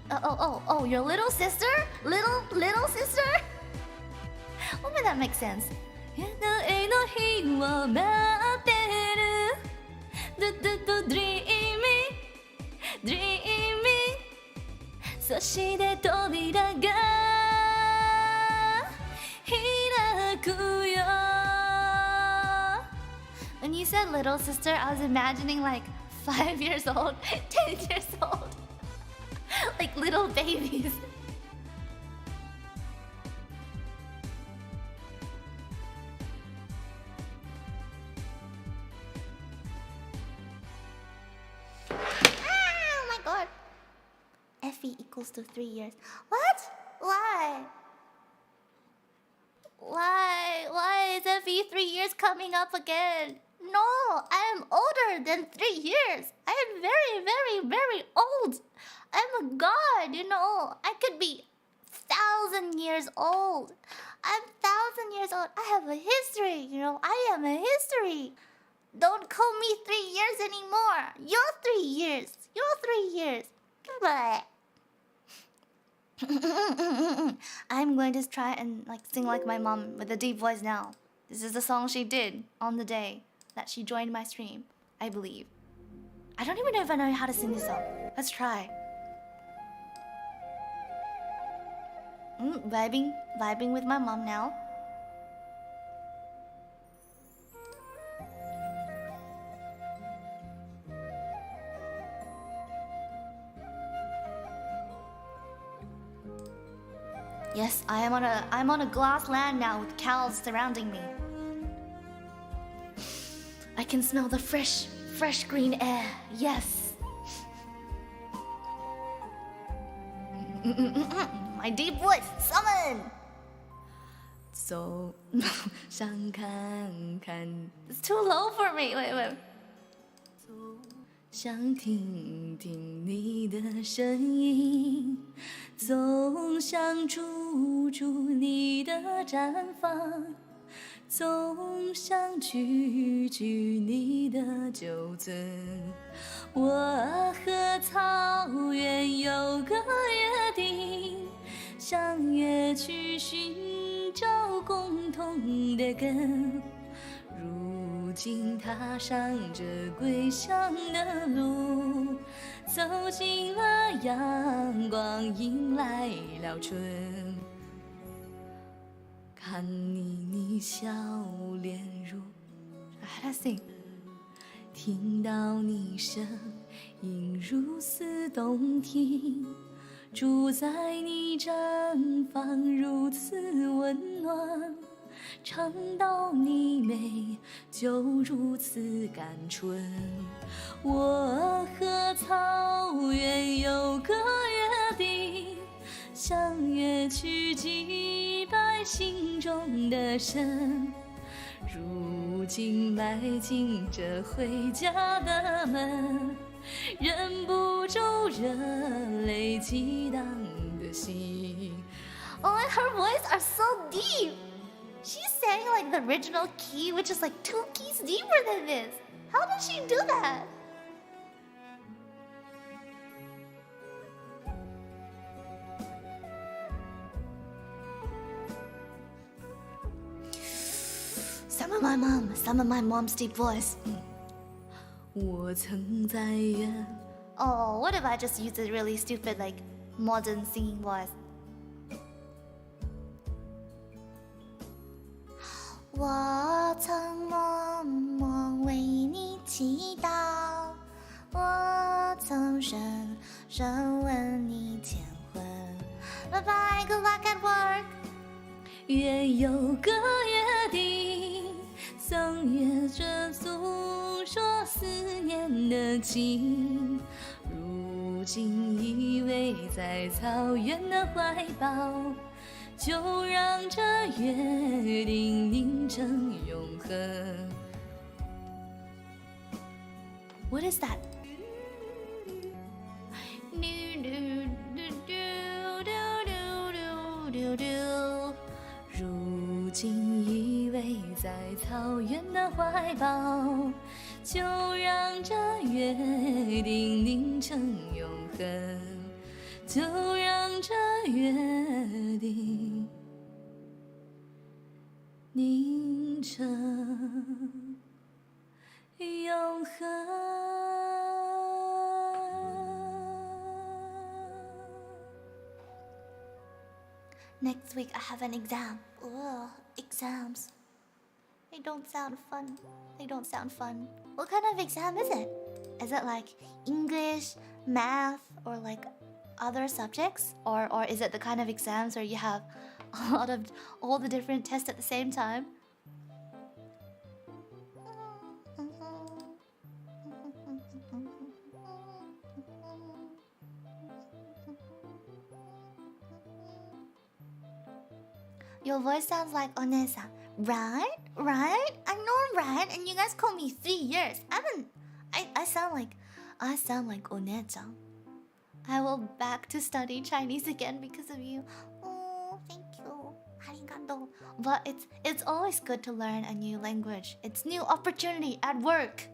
Oh, your little sister? Little sister? Oh, man, that makes sense の日を待ってるDreaming そしで扉が開くよ When you said little sister, I was imagining like 5 years old, 10 years old. Like little babies. Oh my god. Effy equals to 3 years. What? Why? Why is Effy 3 years coming up again? No, I am older than 3 years. I am very old. I'm a god, you know. I could be 1,000 years old. I'm 1,000 years old. I have a history, you know. I am a history. Don't call me 3 years anymore. You're 3 years. You're 3 years. Bye. I'm going to try and like sing like my mom with a deep voice now. This is the song she did on the day that she joined my stream, I believe. I don't even know if I know how to sing this song. Let's try. Vibing with my mom now. Yes, I'm on a glass land now with cows surrounding me. I can smell the fresh green air. Yes. My deep voice, summon. 走上看看 It's too low for me. Wait. 想听听你的声音，总想驻足你的绽放，总想句句你的酒樽。我和草原有个约定，相约去寻找共同的根。如今踏上这归乡的路，走进了阳光，迎来了春。看你笑脸如，How to sing？ 听到你声音如此动听，住在你毡房如此温暖。尝到你美，就如此甘醇。我和草原有个约定，相约去祭拜心中的神。如今迈进这回家的门，忍不住热泪激荡的心。Oh, and her voice are so deep. She sang like the original key, which is like 2 keys deeper than this. How did she do that? Some of my mom's deep voice. 我曾在远 Oh, what if I just used a really stupid like modern singing voice? 我曾默默为你祈祷，我曾深深问你结婚。Bye bye, good luck at work. 愿有个约定，相约着诉说思念的情。如今依偎在草原的怀抱。就让这约定凝成永恒。What is that? 如今依偎在草原的怀抱，就让这约定凝成永恒。就让这约定凝成永恒。Next week I have an exam. Ugh, exams. They don't sound fun. They don't sound fun. What kind of exam is it? Is it like English, math, or like other subjects? Or is it the kind of exams where you have a lot of all the different tests at the same time? Your voice sounds like Onesa. Right? Right? I know, right? And you guys call me 3 years. I sound like One-chan. I will back to study Chinese again because of you. Oh, thank you. Arigato. But it's always good to learn a new language. It's new opportunity at work.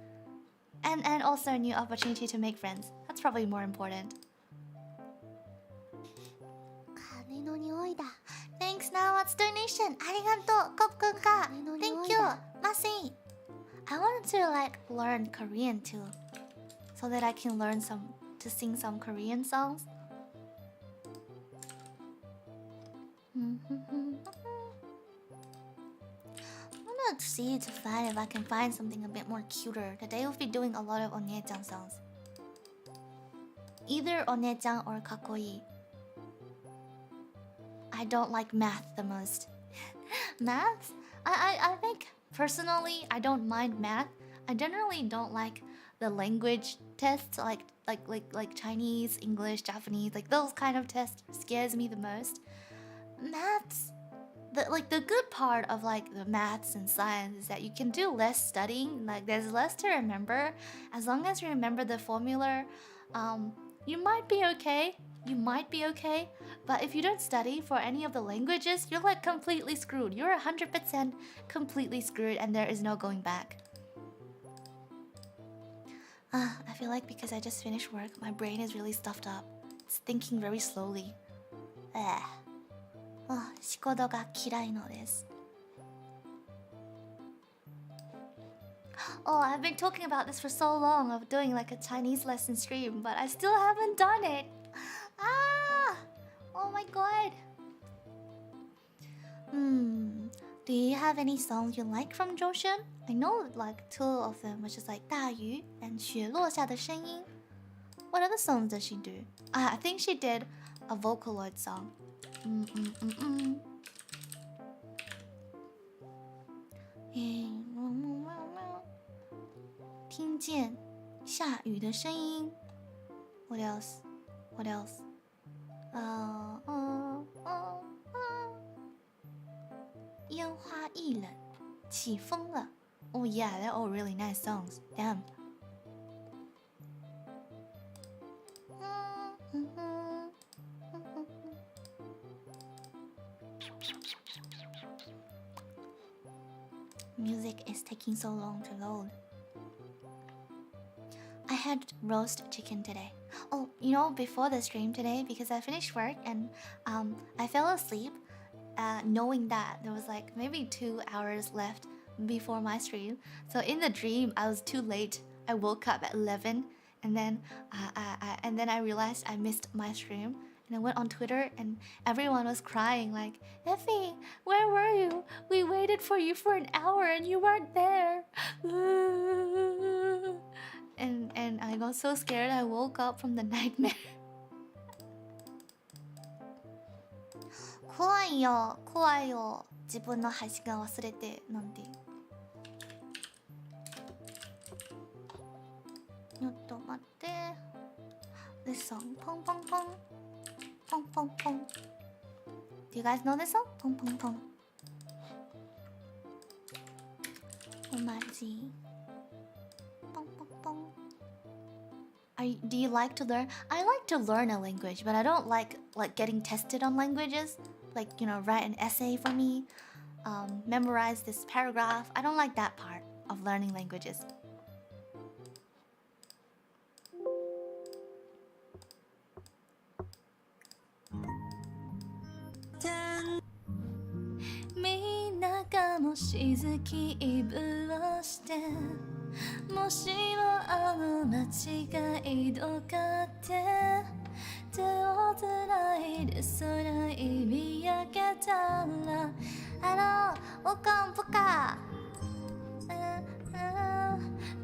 And also a new opportunity to make friends. That's probably more important. Thanks, Nawat's donation. Arigato, Kopkunka. Thank you, Masi. I wanted to like learn Korean too, so that I can learn to sing some Korean songs. I'm gonna see to find if I can find something a bit more cuter. Today we'll be doing a lot of One-chan songs. Either One-chan or Kakoi. I don't like math the most. Math? I think personally I don't mind math. I generally don't like the language tests like Chinese, English, Japanese, like those kind of tests scares me the most. Maths, the good part of like the maths and science is that you can do less studying, like there's less to remember. As long as you remember the formula, you might be okay. You might be okay, but if you don't study for any of the languages, you're like completely screwed. You're 100% completely screwed and there is no going back. I feel like because I just finished work, my brain is really stuffed up. It's thinking very slowly. 仕事が嫌いのです。Oh, I've been talking about this for so long of doing like a Chinese lesson stream, but I still haven't done it. Oh my god. Do you have any songs you like from Joseon? I know like 2 of them, which is like 大雨 and 雪落下的声音. What other songs does she do? I think she did a Vocaloid song. 听见下雨的声音. What else? What else? 烟花易冷，起风了. Oh yeah, they're all really nice songs. Damn. Music is taking so long to load. I had roast chicken today. Oh, you know, before the stream today, because I finished work and I fell asleep, knowing that there was like maybe 2 hours left before my stream. So in the dream, I was too late. I woke up at 11, and then I realized I missed my stream. And I went on Twitter, and everyone was crying like, Effy, where were you? We waited for you for an hour, and you weren't there. And I got so scared I woke up from the nightmare. 怖いよ、怖いよ。自分の配信が忘れてなんて。ちょっと待って。This song, pong pong pong, pong pong pong. Do you guys know this song? Pong pong pong. おまじ。Pong pong pong. Do you like to learn? I like to learn a language, but I don't like getting tested on languages. Like, you know, write an essay for me, memorize this paragraph. I don't like that part of learning languages. 手をつないで空に見上げたら我讲不か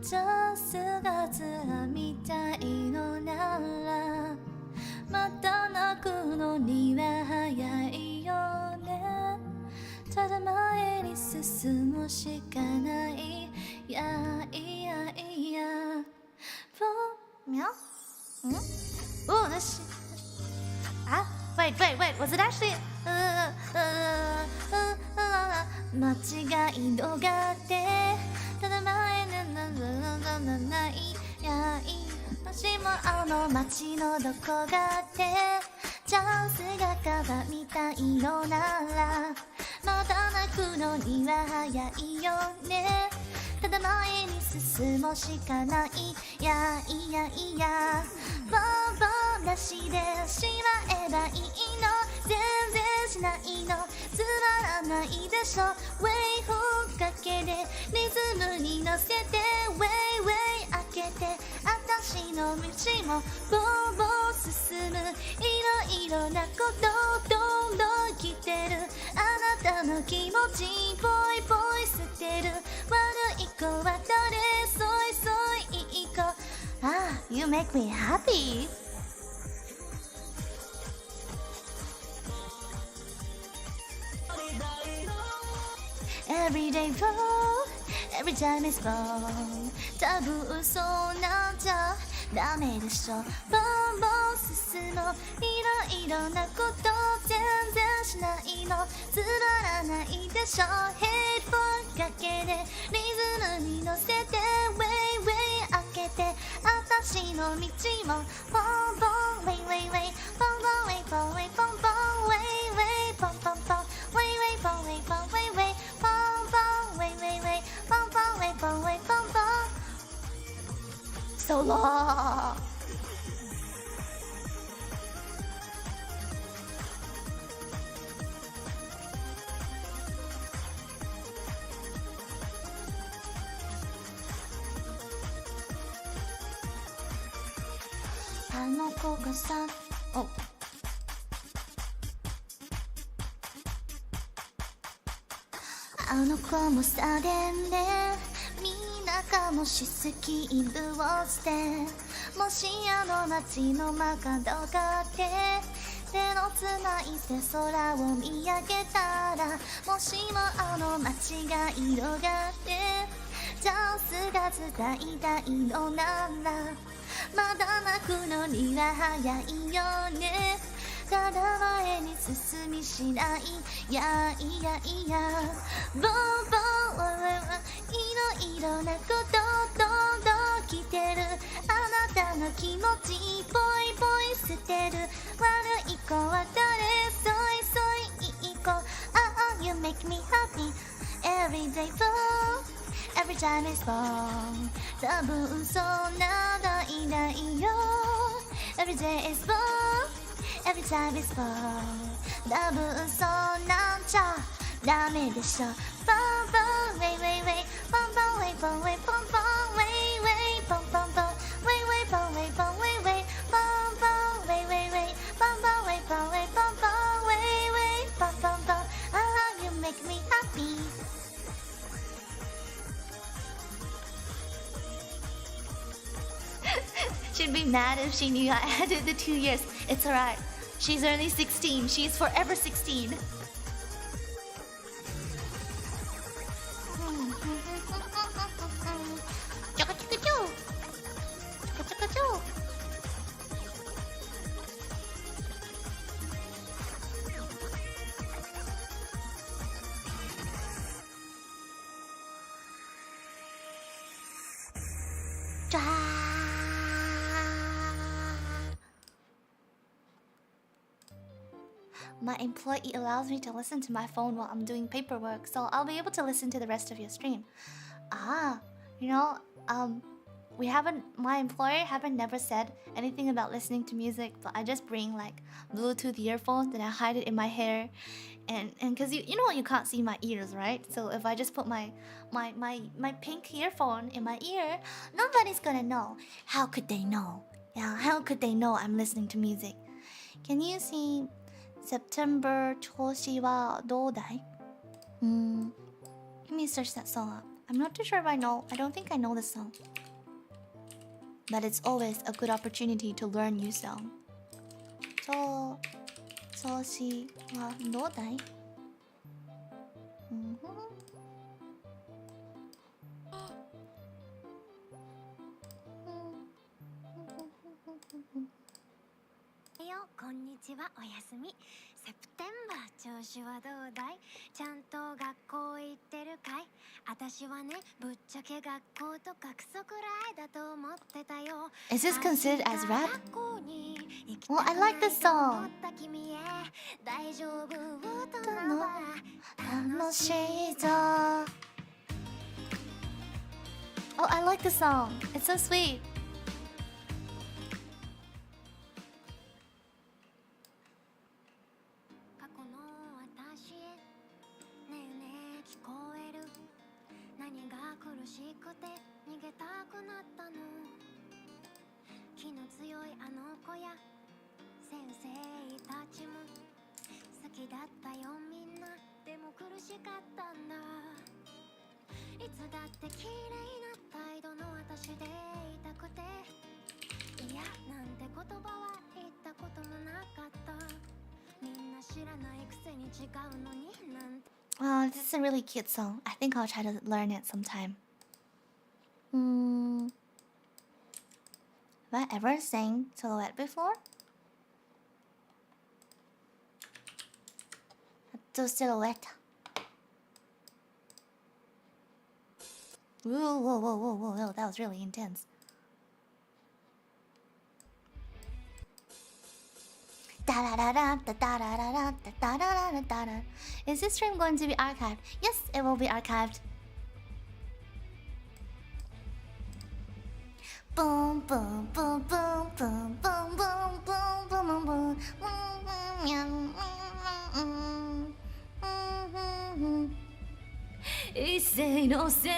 じゃあ姿みたいのならまた泣くのには早いよねただ前に進むしかないいやいやいや喵Oh, this wait, was it actually 間違い度があってただ前のないいや私もあの街のどこがあってチャンスがカバみたいのならまだ泣くのには早いよねただ前に進むしかないいやいやいやボンボンなしでしまえばいいの全然しないのつまらないでしょウェイふっかけでリズムに乗せてウェイウェイ開けて私の道もボンボン進むいろいろなことどんどん来てるあなたの気持ちぽいぽい捨てる悪い子は誰そいそいいい子You make me happy Every day fall Every time is fall 多分嘘なんじゃダメでしょボンボン進むいろいろなこと全然しないのつまらないでしょヘッドフォンかけでリズムに乗せてウェイウェイ開けて私の道もポンポンウェイウェイウェイポンポンウェイポンウェイポンポンウェイウェイポンポンポンウェイウェイポンウェイポンウェイウェイポンポンウェイウェイウェイポンポンウェイポンウェイポンポンSo longあの子がさあの子もさでねみんなかもしスキーブをしてもしあの街の真角があって手のつないで空を見上げたらもしもあの街が色があってチャンスが伝いたいのならまだ泣くのには早いよねただ前に進みしないいやいやいやボンボンいろいろなことどんどん来てるあなたの気持ちぽいぽい捨てる悪い子は誰そいそいいい子You make me happy every day fall Every time is fall 多分そんなないないよ Every day is fall Every time is fall 多分そんなんちゃダメでしょポンポンウェイウェイウェイポンポンウェイポンウェイポンポンウェイウェイポンポンポンウェイウェイポンウェイポンウェイウェイポンポンウェイウェイウェイポンポンウェイポンウェイポンポンウェイウェイポンポンポンYou make me happy She'd be mad if she knew I added the 2 years. It's alright. She's only 16. She's forever 16. My employee allows me to listen to my phone while I'm doing paperwork, so I'll be able to listen to the rest of your stream. You know, my employer haven't never said anything about listening to music, but I just bring like Bluetooth earphones and I hide it in my hair, and because you know you can't see my ears, right? So if I just put my pink earphone in my ear, nobody's gonna know. How could they know? Yeah, how could they know I'm listening to music? Can you see September 調子はどうだい? Let me search that song up. I'm not too sure if I don't think I know this song. But it's always a good opportunity to learn new song. 調子はどうだい? Yo, こんにちは、おやすみ。セプテンバー調子はどうだい？ちゃんと学校行ってるかい？私はね、ぶっちゃけ学校とかクソくらいだと思ってたよ。 Is this considered as rap? Well, I like this song. 大丈夫、大人は楽しいぞ. Oh, I like this song. It's so sweet. 過去の私へねえねえ聞こえる？何が苦しくて逃げたくなったの？気の強いあの子や先生たちも好きだったよみんな。でも苦しかったんだ。いつだって綺麗な態度の私でいたくて、いやなんて言葉は言ったこともなかった。みんな知らないくせに違うのになんて。 Oh, this is a really cute song. I think I'll try to learn it sometime. Have I ever sang Silhouette before? To Silhouette. Ooh, whoa, whoa, whoa, whoa, whoa, that was really intense. Is this stream going to be archived? Yes, it will be archived. Boom, boom, boom, boom, boom, boom, boom, boom, boom, boom, boom. 一斉のせい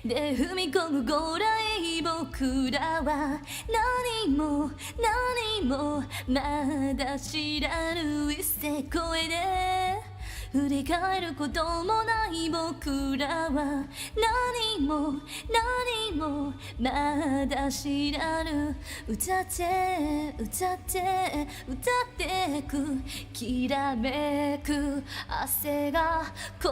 で踏み込むぐらい僕らは何もまだ知らぬ一斉声で振り返ることもない僕らは何もまだ知らぬ。歌ってくきらめく汗がこ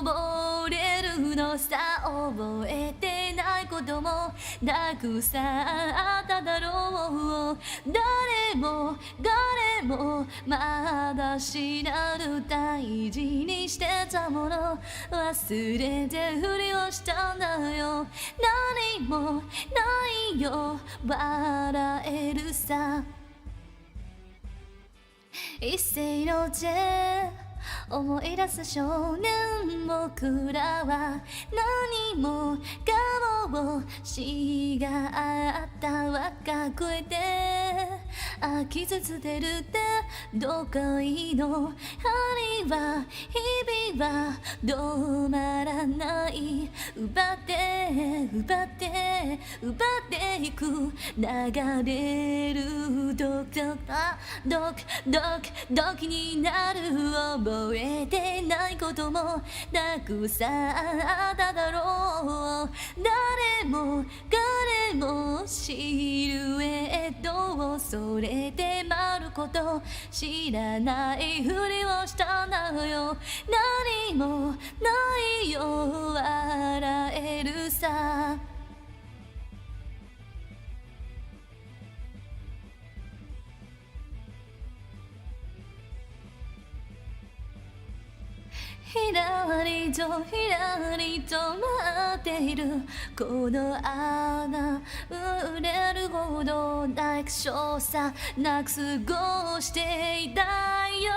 ぼれるのさ。覚えてないこともたくさんあっただろう。誰もまだ知らぬ大事にしてたもの忘れてふりをしたんだよ。何もないよ笑えるさ。一斉の手思い出す少年僕らは何もかもしがあった若声で飽きずつ出るってどうかいいの。針は日々は止まらない。奪っていく流れるドキになる。覚えてないこともたくさんあっただろう。誰もシルエットをそれで回ること知らないふりをしたんだよ。何もないよ笑えるさ。ひらりと待っているこの穴売れるほど楽勝さなく過ごしていたよ。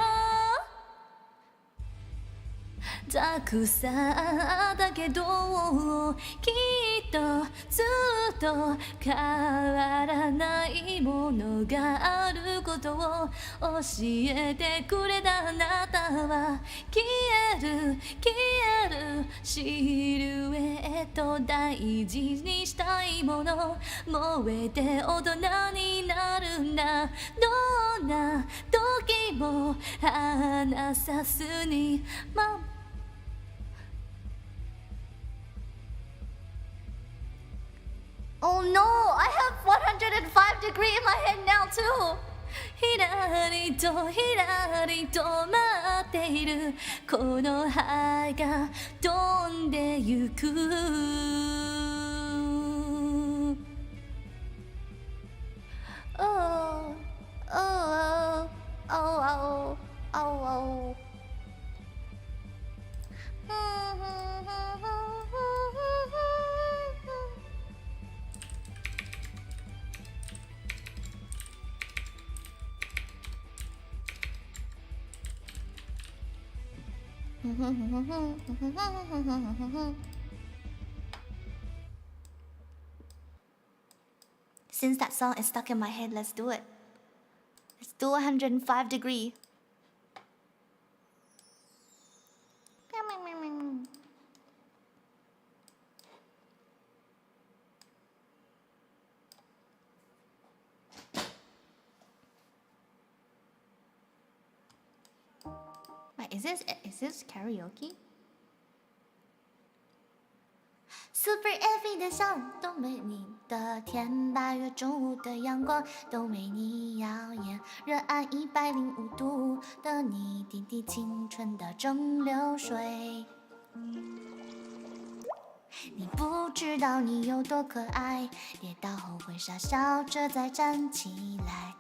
たくさんだけどきっとずっと変わらないものがあることを教えてくれたあなたは消えるシルエット大事にしたいもの燃えて大人になるんだどんな時も離さずにOh no, I have 105 degree in my head now too. ひらりと待っているこの葉が飛んでゆく Oh, oh, oh, oh, oh, oh. Since that song is stuck in my head, let's do it. Let's do 105 degree. Wait, is this karaoke? Super Effy 的笑都没你的甜，8月中午的阳光都没你耀眼，热爱105度的你，滴滴青春的蒸馏水。你不知道你有多可爱，跌倒后会傻笑着再站起来。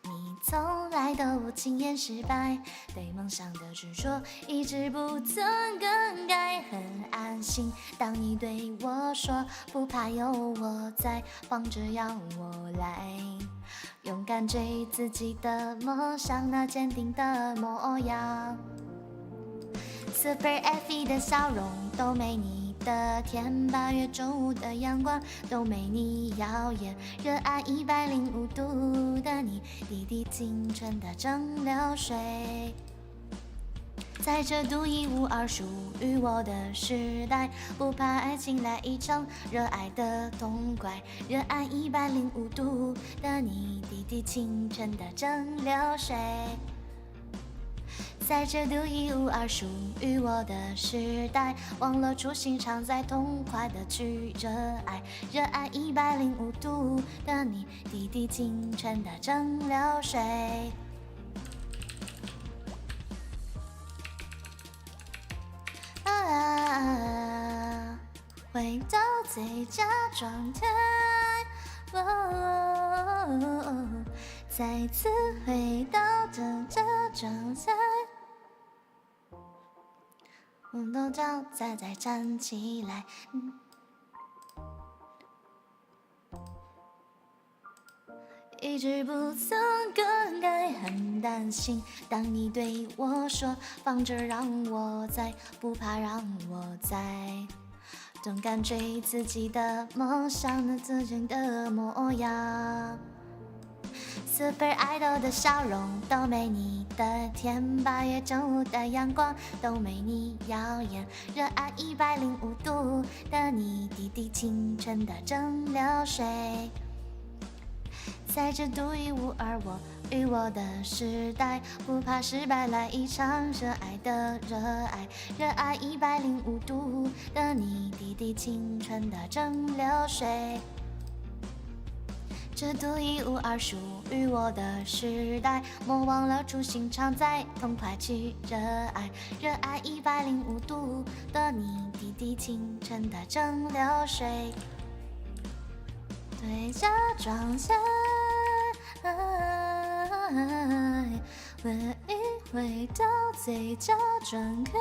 你从来都不轻言失败，对梦想的执着一直不曾更改，很安心。当你对我说不怕有我在，放着让我来，勇敢追自己的梦想，那坚定的模样。Super Effy 的笑容都没你的甜，8月中午的阳光都没你耀眼，热爱105度的你，滴滴青春的蒸馏水。在这独一无二属于我的时代，不怕爱情来一场热爱的痛快，热爱105度的你，滴滴青春的蒸馏水。在这独一无二属于我的时代，忘了初心，常在痛快的去热爱，热爱105度的你，滴滴青春的蒸馏水。回到最佳状态，再次回到这状态。我都叫再站起来。一直不曾更改，很担心。当你对我说放着让我在，不怕让我在，勇敢追自己的梦想，那自己的模样。Super Idol 的笑容都没你的甜，8月中午的阳光都没你耀眼，热爱105度的你，滴滴青春的蒸馏水。在这独一无二我与我的时代，不怕失败，来一场热爱的热爱，热爱105度的你，滴滴青春的蒸馏水。这独一无二属于我的时代，莫忘了初心，常在痛快去热爱，热爱105度的你，滴滴青春的蒸馏水。最佳状态，回到最佳状态。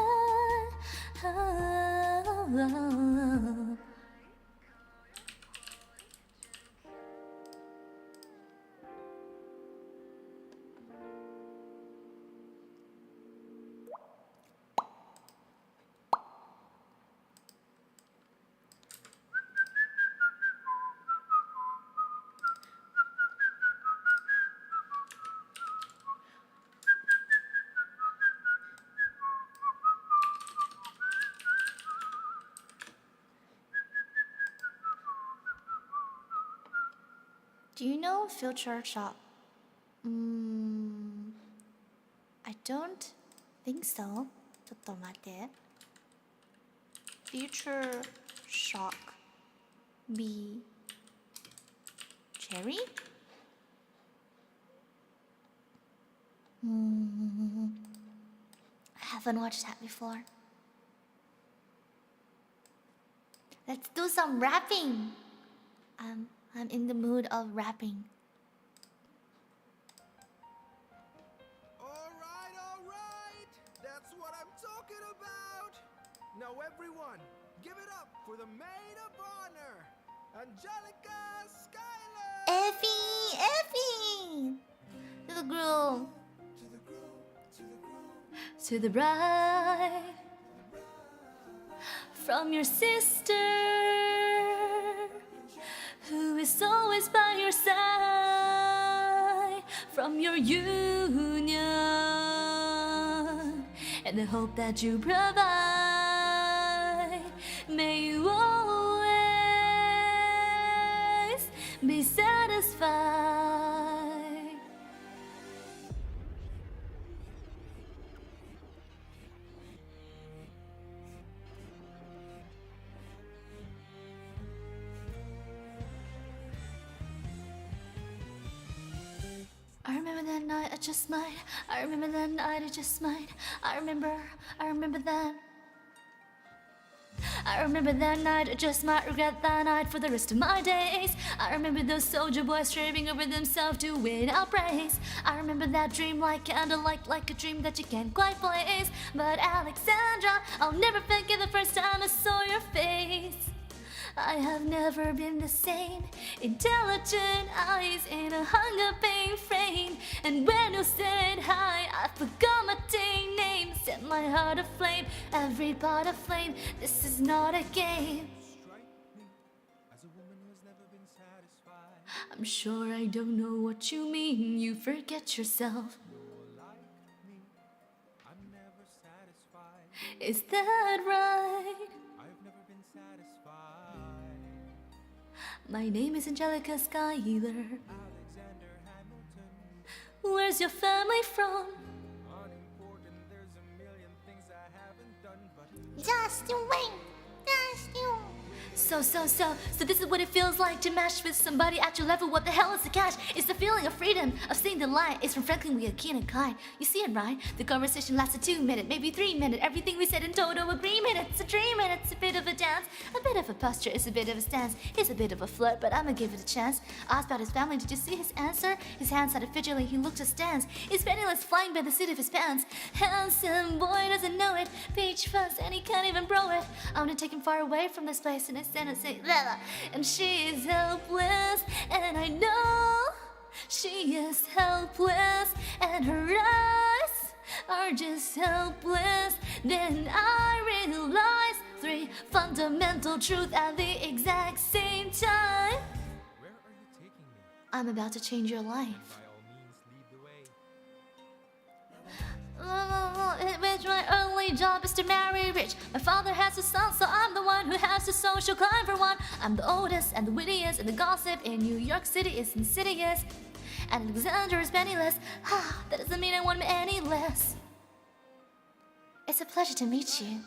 Do you know Future Shock? I don't think so. ちょっと待って。Future Shock B Cherry? I haven't watched that before. Let's do some rapping. I'm in the mood of rapping. Alright. That's what I'm talking about. Now everyone, give it up for the maid of honor, Angelica Schuyler. Effy! To the groove. To the groove. To the bride. From your sister, who is always by your side. From your union, and the hope that you provide. May you always be satisfied. I remember that night, I just might. I remember that night, I just might. I remember that. I remember that night, I just might regret that night for the rest of my days. I remember those soldier boys striving over themselves to win our praise. I remember that dream like candlelight, like a dream that you can't quite place. But Alexandra, I'll never forget the first time I saw your face. I have never been the same. Intelligent eyes in a hunger pain frame. And when you said hi, I forgot my dang name. Set my heart aflame, every part aflame. This is not a game. Strike me as a woman who has never been satisfied. I'm sure I don't know what you mean. You forget yourself. Like me, I'm never satisfied. Is that right? I've never been satisfied. My name is Angelica Schuyler. Alexander Hamilton, Where's your family from? unimportant. There's a million things I haven't done, but Just you wait, just you. So this is what it feels like to match with somebody at your level. What the hell is the catch? It's the feeling of freedom, of seeing the light. It's from Franklin, we are keen and kind. You see it, right? The conversation lasted 2 minutes, maybe 3 minutes. Everything we said in total agreement. It's a dream and it's a bit of a dance, a bit of a posture, it's a bit of a stance. It's a bit of a flirt, but I'ma give it a chance. Asked about his family, did you see his answer? His hands started fidgeting, he looked askance. His penniless flying by the seat of his pants. Handsome boy doesn't know it. Peach fuzz and he can't even blow it. I'm gonna take him far away from this place and I stand and say, la la. And she is helpless, and I know she is helpless, and her eyes are just helpless. Then I realize 3 fundamental truths at the exact same time. where are you taking me? I'm about to change your life. By all means, lead the way. Which my only job is to marry rich. My father has a son, so I'm the one who has to social climb for one. I'm the oldest and the wittiest, and the gossip in New York City is insidious. And Alexander is penniless. That doesn't mean I want him any less. It's a pleasure to meet you,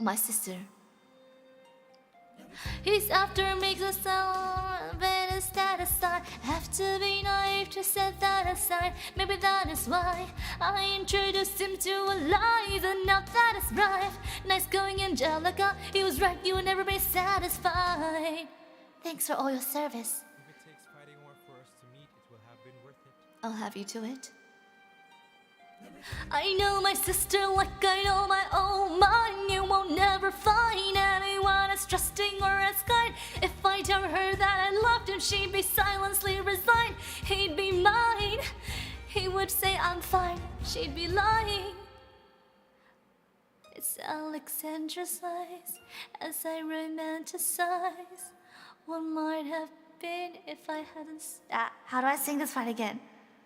my sister. He's after makes a sound, but is that aside? Have to be naive to set that aside. Maybe that is why I introduced him to a lie. And now that is right. Nice going, Angelica. He was right, you will never be satisfied. Thanks for all your service. If it takes fighting more for us to meet, it will have been worth it. I'll have you to it. I know my sister like I know my own mind. You won't never find anyone as trusting or as kind. If I tell her that I loved him, she'd be silently resigned. He'd be mine. He would say I'm fine. She'd be lying. It's Alexandra's eyes as I romanticize what might have been if I hadn't. How do I sing this part again?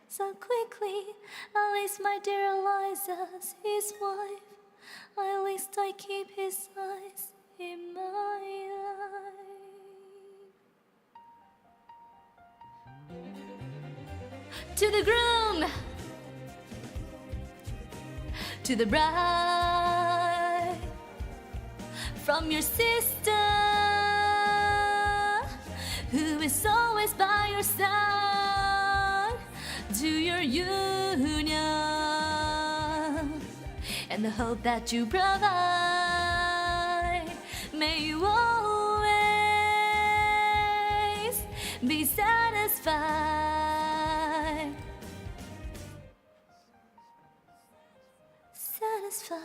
So quickly, at least my dear Eliza's his wife. At least I keep his eyes in my eye. To the groom, to the bride, from your sister, who is always by your side, to your union, and the hope that you provide. May you always be satisfied. Satisfied.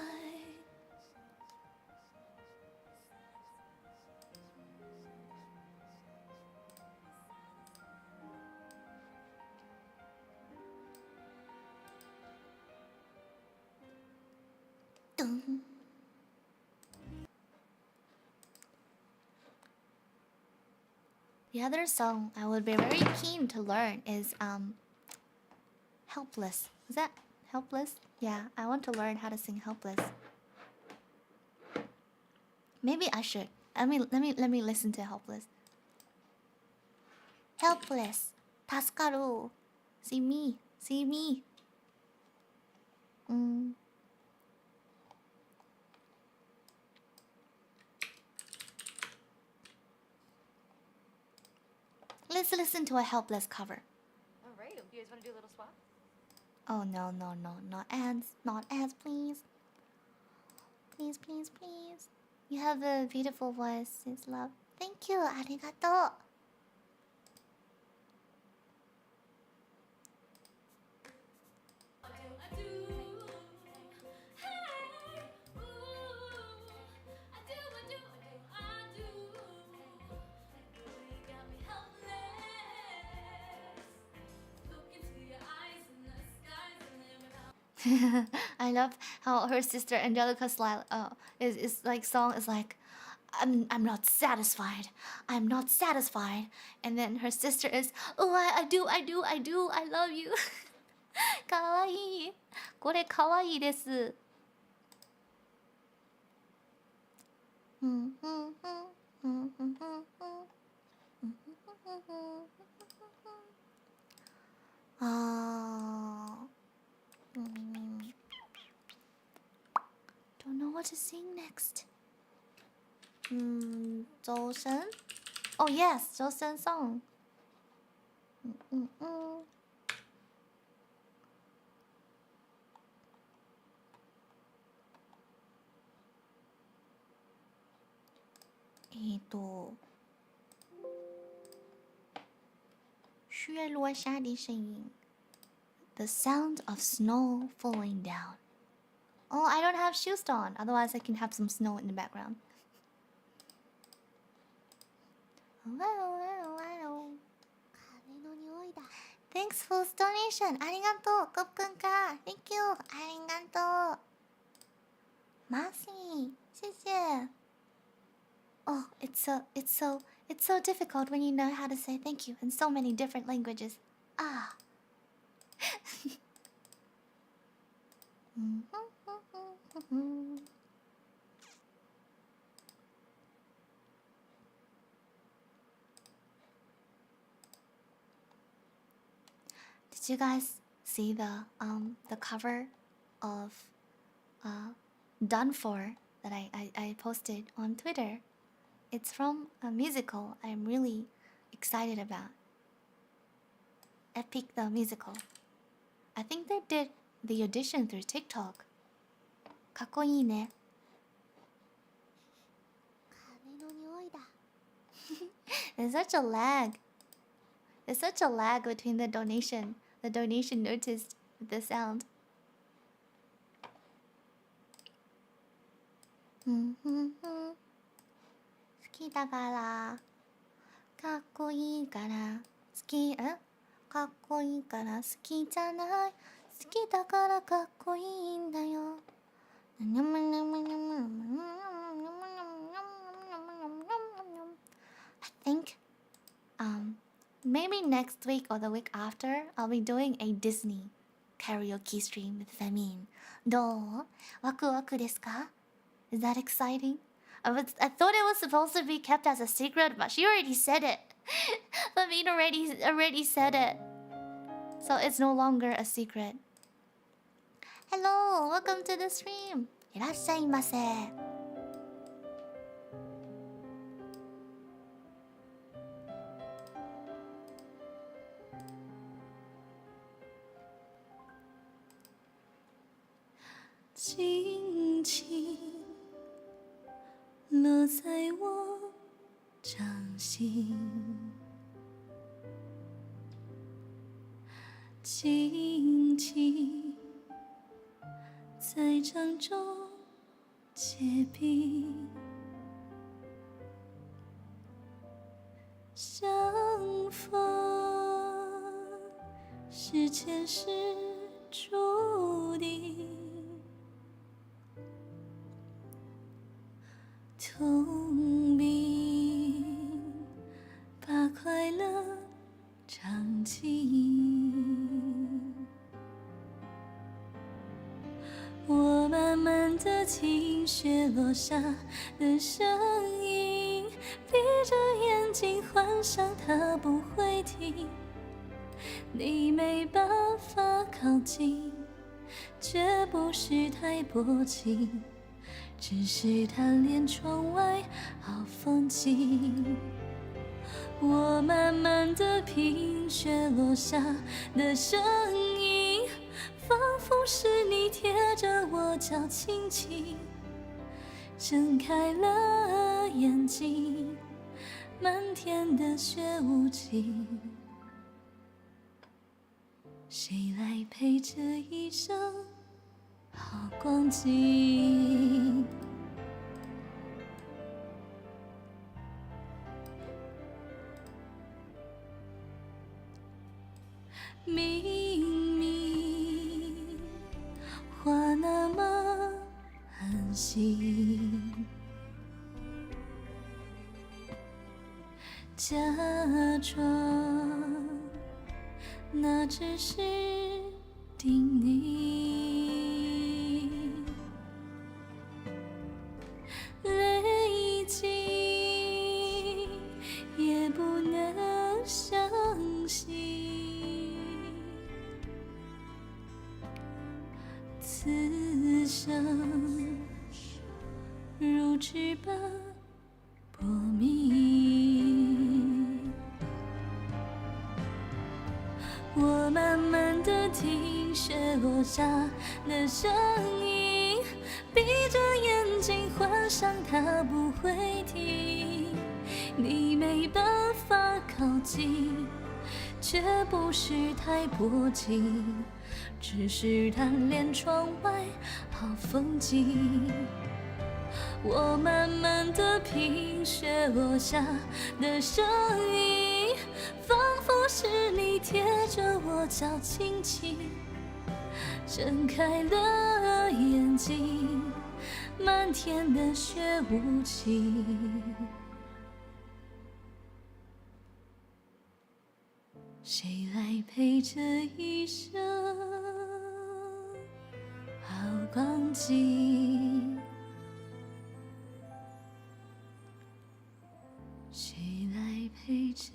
Dun. The other song I would be very keen to learn is Helpless. Is that Helpless? Yeah, I want to learn how to sing Helpless. Maybe I should. Let me listen to Helpless. Helpless. 助かる. See me. See me. Let's listen to a Helpless cover. Alright, you guys want to do a little swap? Oh no, no, no, not ads. Not ads, please. Please, please, please. You have a beautiful voice, it's love. Thank you, arigato. I love how her sister Angelica's style is like song is like I'm not satisfied. I'm not satisfied. And then her sister is oh I do I love you. かわいい。これかわいいです。Don't know what to sing next. Zhou Shen? Oh yes, Zhou Shen song. The sound of snow falling down. Oh, I don't have shoes on. Otherwise, I can have some snow in the background. Thanks for donation. Arigato, Kopkun ka. Thank you. Arigato. Masi, 谢谢. Oh, it's so difficult when you know how to say thank you in so many different languages. Ah. Did you guys see the cover of Done For that I posted on Twitter? It's from a musical I'm really excited about. Epic the musical. I think they did the audition through TikTok. かっこいいね. There's such a lag. There's such a lag between the donation notice with the sound. Hski da kara, kakkoi kara, hski, kakkoi kara hski janai, hski da kara kakkoi in da yo. I think maybe next week or the week after I'll be doing a Disney karaoke stream with Femin. どう? ワクワクですか? Is that exciting? I thought it was supposed to be kept as a secret, but she already said it. But Vin already said it, so it's no longer a secret. Hello, welcome to the stream. いらっしゃいませ。轻轻落在我掌心，轻轻在掌中结冰，相逢是前世注定。痛并把快乐尝尽，我慢慢地听雪落下的声音，闭着眼睛幻想它不会停，你没办法靠近，却不是太薄情，只是贪恋窗外好风景。我慢慢地品雪落下的声音，仿佛是你贴着我脚轻轻睁开了眼睛，漫天的雪无情，谁来陪这一生好光景？明明话那么安心，假装那只是叮咛，累积也不能相信，此生如纸般薄命。我慢慢地听雪落下的声音，闭着眼睛幻想它不会停，你没办法靠近，却不是太薄情，只是贪恋窗外好风景。我慢慢地品雪落下的声音，仿佛是你贴着我脚轻轻睁开了眼睛，漫天的雪无情，谁来陪这一生好光景？谁来陪这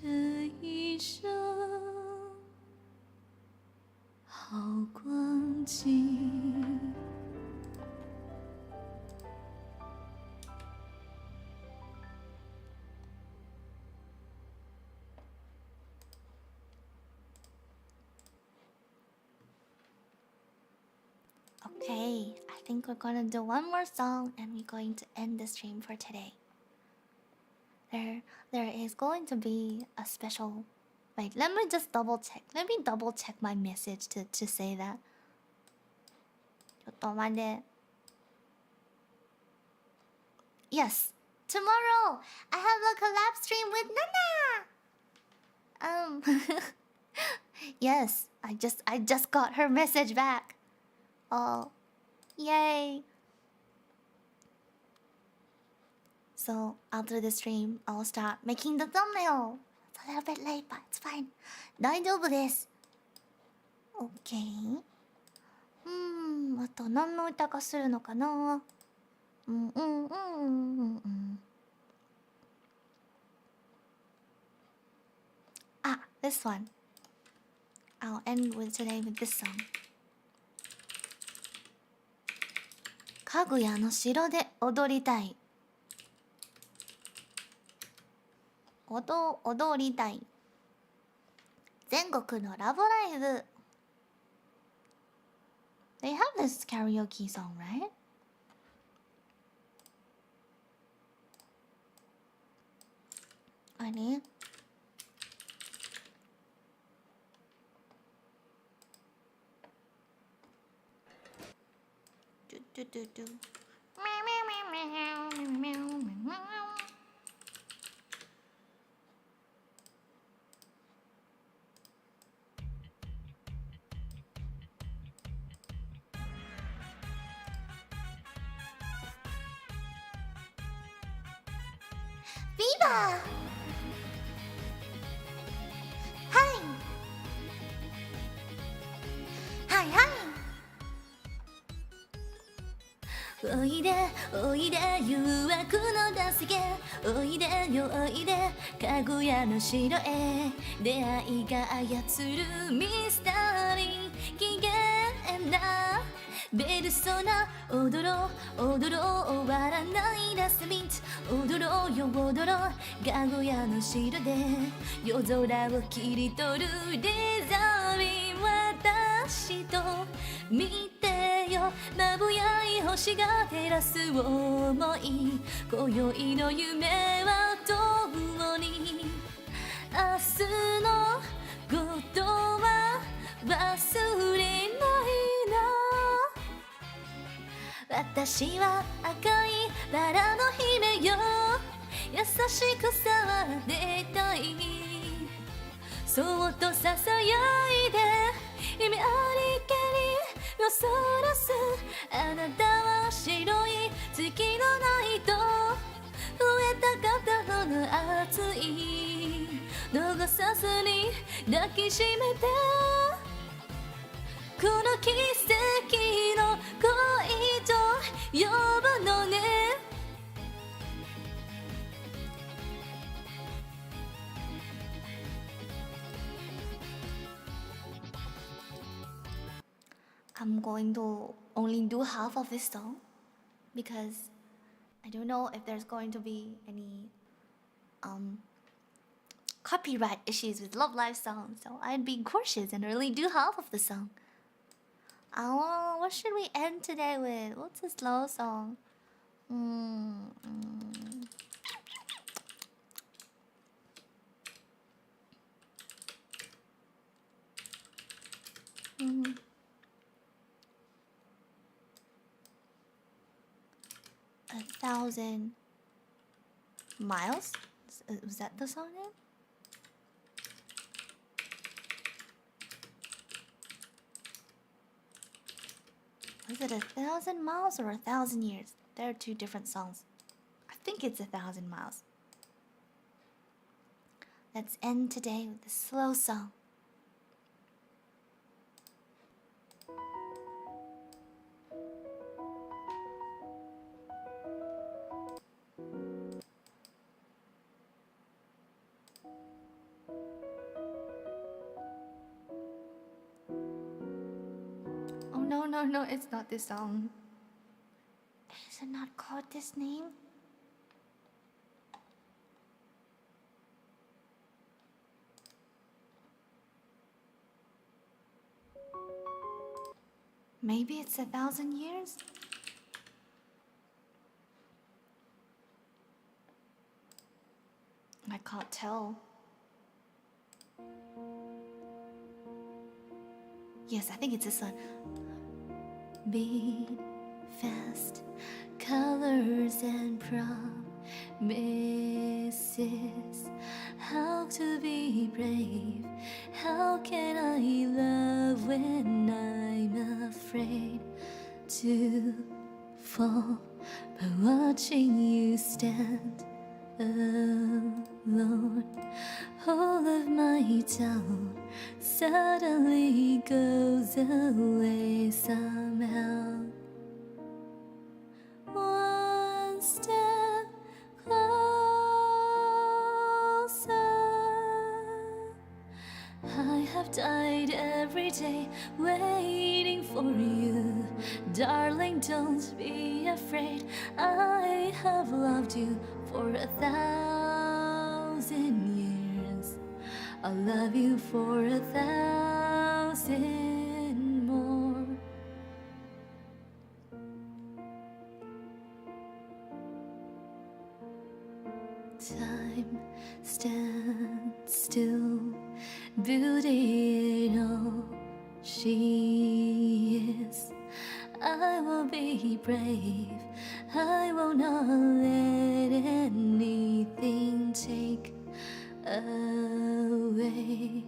一生好光景？Okay, I think we're gonna do one more song and we're going to end the stream for today. There is going to be a special. Wait, let me just double check. Let me double check my message to say that. ちょっと待って. Yes, tomorrow I have a collab stream with Nana. Yes, I just got her message back. Oh, yay! So after the stream, I'll start making the thumbnail. It's a little bit late, but it's fine. 大丈夫です。OK。あと何の歌かするのかな。this one. I'll end with today with this song. かぐやの城で踊りたい。踊りたい。全国のラブライブ。They have this karaoke song, right? 아니. 뚜뚜뚜뚜. Viva! Hi! Hi, hi! おいでおいで誘惑のダスゲおいでよおいでかぐやの城へ出会いが操るミスタリー機嫌なベルソナ踊ろう踊ろう終わらないラストビート踊ろうよ踊ろうかぐやの城で夜空を切り取るデザイン私と見てよまぶやい星が照らす想い今宵の夢は共に明日のことは忘れないの私は赤いバラの姫よ優しく触ってたいそっとささやいで夢ありげによそらすあなたは白い月のナイト増えた方の熱い逃さずに抱きしめてこの奇跡の恋と呼ぶのねI'm going to only do half of this song because I don't know if there's going to be any copyright issues with Love Live songs, so I'd be cautious and only do half of the song. Oh, what should we end today with? What's a slow song? A thousand miles? Was that the song name? Was it 1,000 miles or 1,000 years? There are two different songs. I think it's 1,000 miles. Let's end today with a slow song. Oh no, it's not this song. Is it not called this name? Maybe it's 1,000 years? I can't tell. Yes, I think it's this one. Beat fast, colors and promises. How to be brave? How can I love when I'm afraid to fall by watching you stand alone? All of my doubt suddenly goes away somehow. One step closer, have died every day waiting for you. Darling, don't be afraid. I have loved you for 1,000 years. I'll love you for 1,000 more. Time stands still, beautiful she is. I will be brave, I will not let anything take away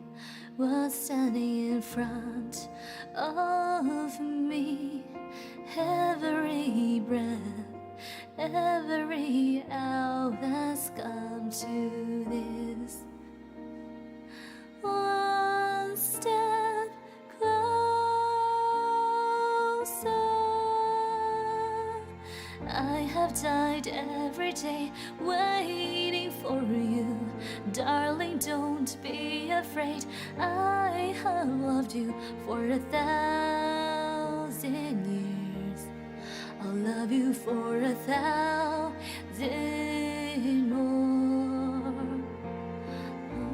what's standing in front of me. Every breath, every hour that's come to this. One step closer. I have died every day waiting for you. Darling, don't be afraid. I have loved you for 1,000 years. I'll love you for 1,000 more.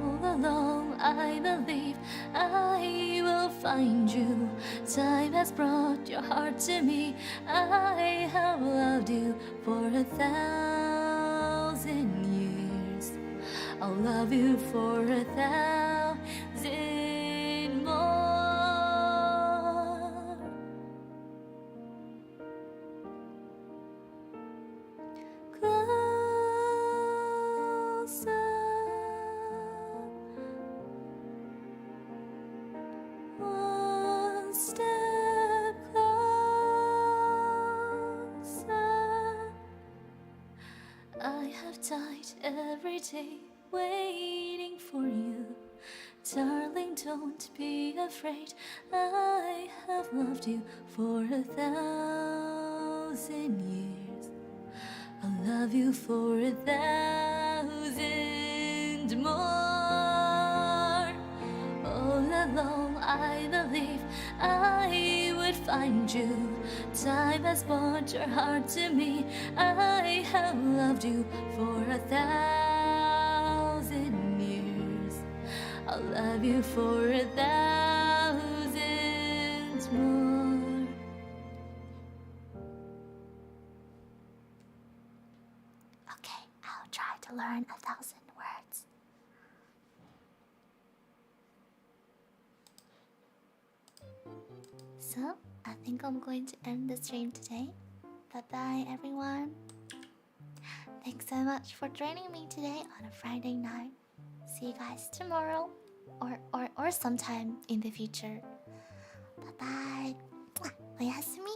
All along I believe I will find you. Time has brought your heart to me. I have loved you for 1,000 years. I'll love you for 1,000 more. Closer. One step closer. I have died every day waiting for you. Darling, don't be afraid. I have loved you for 1,000 years. I'll love you for 1,000 more. All along I believe I would find you. Time has brought your heart to me. I have loved you for 1,000 years. I'll love you for 1,000 more. Okay, I'll try to learn 1,000 words. So, I think I'm going to end the stream today. Bye-bye, everyone. Thanks so much for joining me today on a Friday night. See you guys tomorrow or sometime in the future. Bye-bye. Oyasumi.